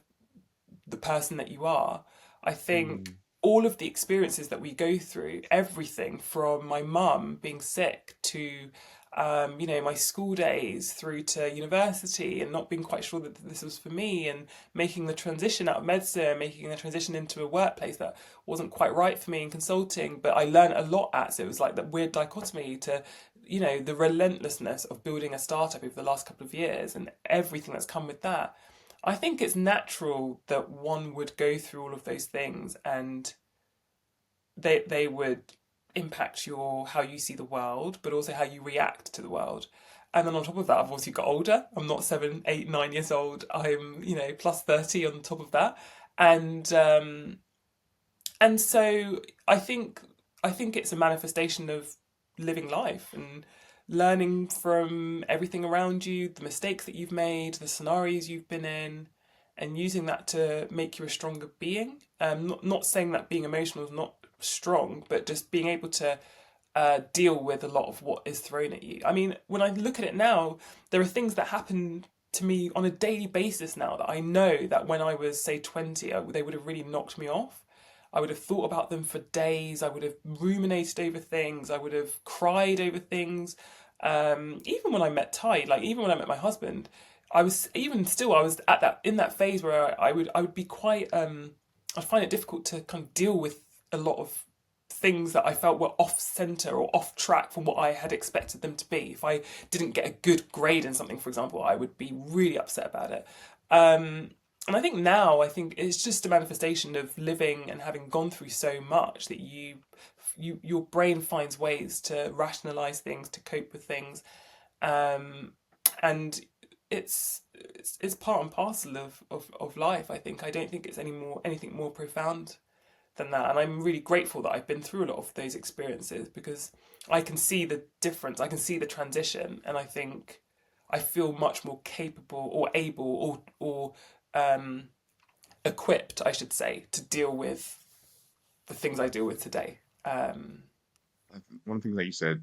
[SPEAKER 1] the person that you are. I think
[SPEAKER 2] Mm,
[SPEAKER 1] all of the experiences that we go through, everything from my mum being sick to my school days through to university and not being quite sure that this was for me and making the transition out of medicine, making the transition into a workplace that wasn't quite right for me in consulting, but I learned a lot at. So it was like that weird dichotomy to, the relentlessness of building a startup over the last couple of years and everything that's come with that. I think it's natural that one would go through all of those things and they would impact your how you see the world, but also how you react to the world. And then on top of that, I've obviously got older. I'm not 7, 8, 9 years old. I'm plus 30 on top of that, and so I think I think it's a manifestation of living life and learning from everything around you, the mistakes that you've made, the scenarios you've been in, and using that to make you a stronger being. Not saying that being emotional is not strong, but just being able to deal with a lot of what is thrown at you. I mean, when I look at it now, there are things that happen to me on a daily basis now that I know that when I was, say, 20, they would have really knocked me off. I would have thought about them for days. I would have ruminated over things. I would have cried over things. Even when I met Ty, like even when I met my husband, I was even still I was at that in that phase where I would be quite I'd find it difficult to kind of deal with a lot of things that I felt were off center or off track from what I had expected them to be. If I didn't get a good grade in something, for example, I would be really upset about it. And I think now, I think it's just a manifestation of living and having gone through so much that your brain finds ways to rationalize things, to cope with things, um, and it's part and parcel of life. I think I don't think it's anything more profound than that. And I'm really grateful that I've been through a lot of those experiences because I can see the difference, I can see the transition, and I think I feel much more capable or able or um, equipped, I should say, to deal with the things I deal with today.
[SPEAKER 2] one thing that you said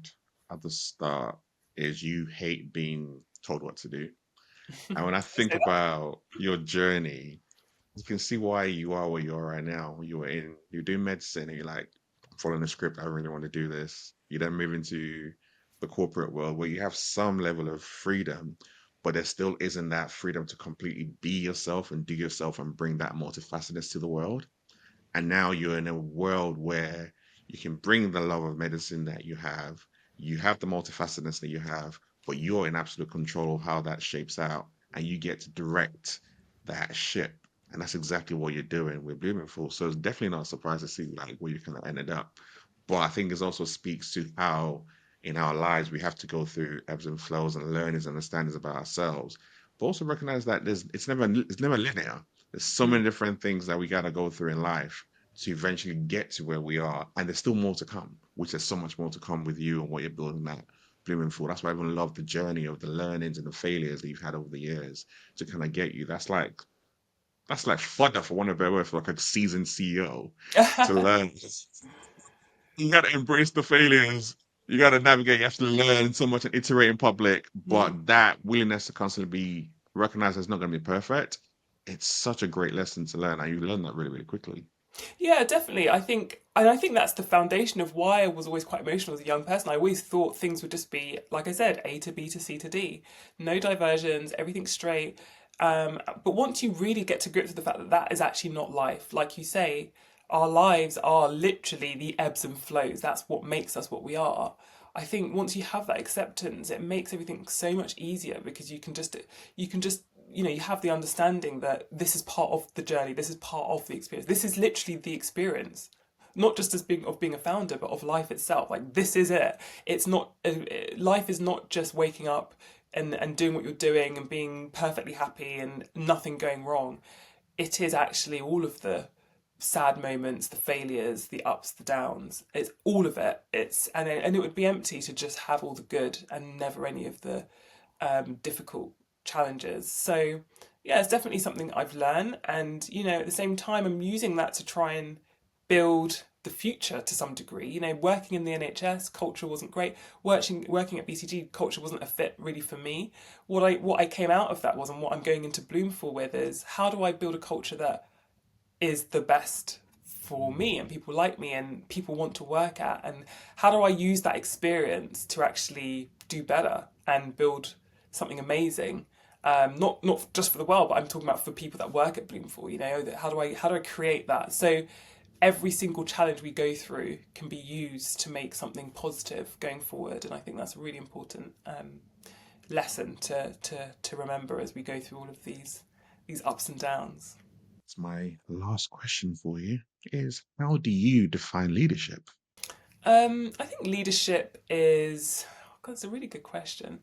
[SPEAKER 2] at the start is you hate being told what to do. And when I
[SPEAKER 1] I
[SPEAKER 2] think
[SPEAKER 1] say that.
[SPEAKER 2] about your journey, you can see why you are where you are right now. You're doing medicine and you're like, I'm following the script, I really want to do this. You then move into the corporate world where you have some level of freedom, but there still isn't that freedom to completely be yourself and do yourself and bring that multifacetedness to the world. And now you're in a world where you can bring the love of medicine that you have the multifacetedness that you have, but you're in absolute control of how that shapes out, and you get to direct that ship. And that's exactly what you're doing with Bloomingful. So it's definitely not a surprise to see like where you kind of ended up. But I think it also speaks to how in our lives we have to go through ebbs and flows and learnings and understandings about ourselves. But also recognize that it's never linear. There's so many
[SPEAKER 1] Mm.
[SPEAKER 2] different things that we gotta go through in life to eventually get to where we are. And there's still more to come, which there's so much more to come with you and what you're building that blooming for. That's why I even love the journey of the learnings and the failures that you've had over the years to kind of get you. That's like fodder for one of their words for like a seasoned CEO to learn. You gotta embrace the failures. You gotta navigate. You have to learn so much and iterate in public.
[SPEAKER 1] Mm.
[SPEAKER 2] But that willingness to constantly be recognized as not gonna be perfect, it's such a great lesson to learn. And you learn that really, really quickly.
[SPEAKER 1] Yeah, definitely. I think that's the foundation of why I was always quite emotional as a young person. I always thought things would just be, like I said, A to B to C to D, no diversions, everything straight. But once you really get to grips with the fact that that is actually not life, like you say, our lives are literally the ebbs and flows. That's what makes us what we are. I think once you have that acceptance, it makes everything so much easier because you can just you have the understanding that this is part of the journey, this is part of the experience, this is literally the experience, not just as being a founder, but of life itself. Like this is it. It's not life is not just waking up and doing what you're doing and being perfectly happy and nothing going wrong. It is actually all of the sad moments, the failures, the ups, the downs. It's all of it. And it would be empty to just have all the good and never any of the difficult challenges. So yeah, it's definitely something I've learned, and at the same time, I'm using that to try and build the future to some degree. Working in the NHS, culture wasn't great. Working at BCG, culture wasn't a fit really for me. What I came out of that was, and what I'm going into Bloomfall with is, how do I build a culture that is the best for me and people like me and people want to work at, and how do I use that experience to actually do better and build something amazing, not just for the world, but I'm talking about for people that work at Bloomfall. How do I create that so every single challenge we go through can be used to make something positive going forward. And I think that's a really important lesson to remember as we go through all of these ups and downs.
[SPEAKER 2] It's my last question for you is how do you define leadership?
[SPEAKER 1] I think leadership is, God, it's a really good question.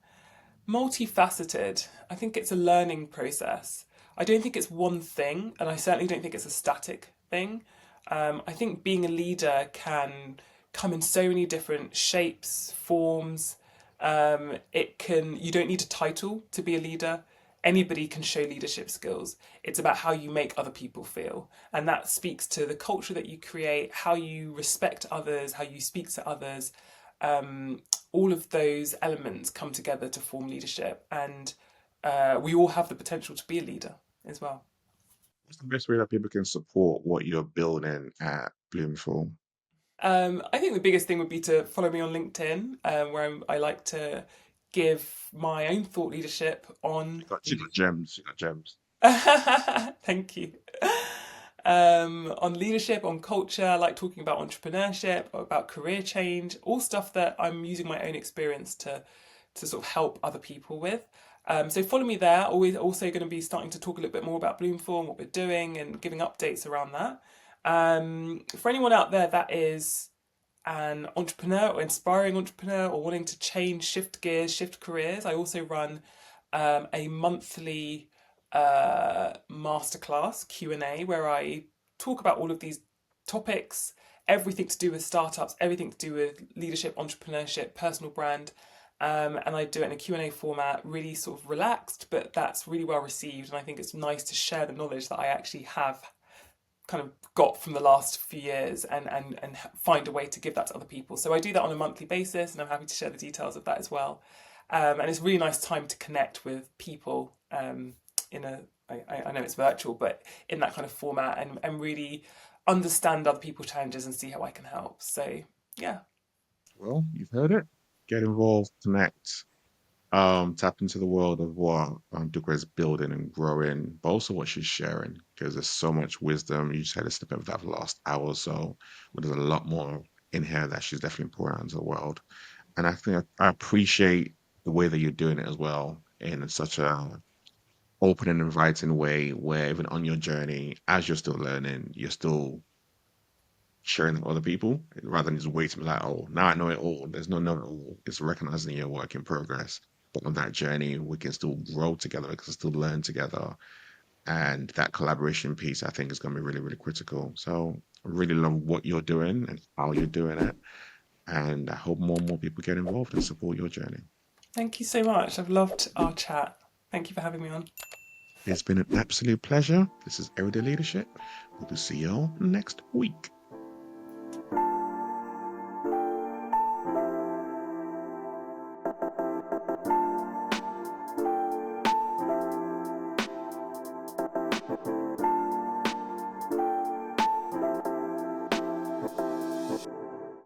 [SPEAKER 1] Multifaceted. I think it's a learning process. I don't think it's one thing, and I certainly don't think it's a static thing. I think being a leader can come in so many different shapes, forms. You don't need a title to be a leader. Anybody can show leadership skills. It's about how you make other people feel. And that speaks to the culture that you create, how you respect others, how you speak to others. All of those elements come together to form leadership. And we all have the potential to be a leader as well.
[SPEAKER 2] What's the best way that people can support what you're building at Bloomful?
[SPEAKER 1] I think the biggest thing would be to follow me on LinkedIn, where I like to give my own thought leadership on.
[SPEAKER 2] She got gems. She got gems.
[SPEAKER 1] Thank you. On leadership, on culture, I like talking about entrepreneurship, about career change, all stuff that I'm using my own experience to sort of help other people with. So follow me there. Always also going to be starting to talk a little bit more about Bloomfall and what we're doing and giving updates around that. For anyone out there that is an entrepreneur or inspiring entrepreneur or wanting to change, shift gears, shift careers, I also run a monthly masterclass Q&A where I talk about all of these topics, everything to do with startups, everything to do with leadership, entrepreneurship, personal brand. And I do it in a Q&A format, really sort of relaxed, but that's really well received. And I think it's nice to share the knowledge that I actually have kind of got from the last few years, and find a way to give that to other people. So I do that on a monthly basis, and I'm happy to share the details of that as well. And it's a really nice time to connect with people in a, I know it's virtual, but in that kind of format, and really understand other people's challenges and see how I can help. So yeah.
[SPEAKER 2] Well, you've heard it. Get involved, connect, tap into the world of what Dupe is building and growing, but also what she's sharing, because there's so much wisdom. You just had a snippet of that for the last hour or so, but there's a lot more in here that she's definitely pouring out into the world. And I think I appreciate the way that you're doing it as well, in such a open and inviting way, where even on your journey, as you're still learning, you're still sharing with other people rather than just waiting like, oh, now I know it all. There's no know it all. It's recognizing your work in progress. But on that journey, we can still grow together, we can still learn together. And that collaboration piece, I think, is going to be really, really critical. So I really love what you're doing and how you're doing it. And I hope more and more people get involved and support your journey.
[SPEAKER 1] Thank you so much. I've loved our chat. Thank you for having me on.
[SPEAKER 2] It's been an absolute pleasure. This is Everyday Leadership. We'll see you all next week.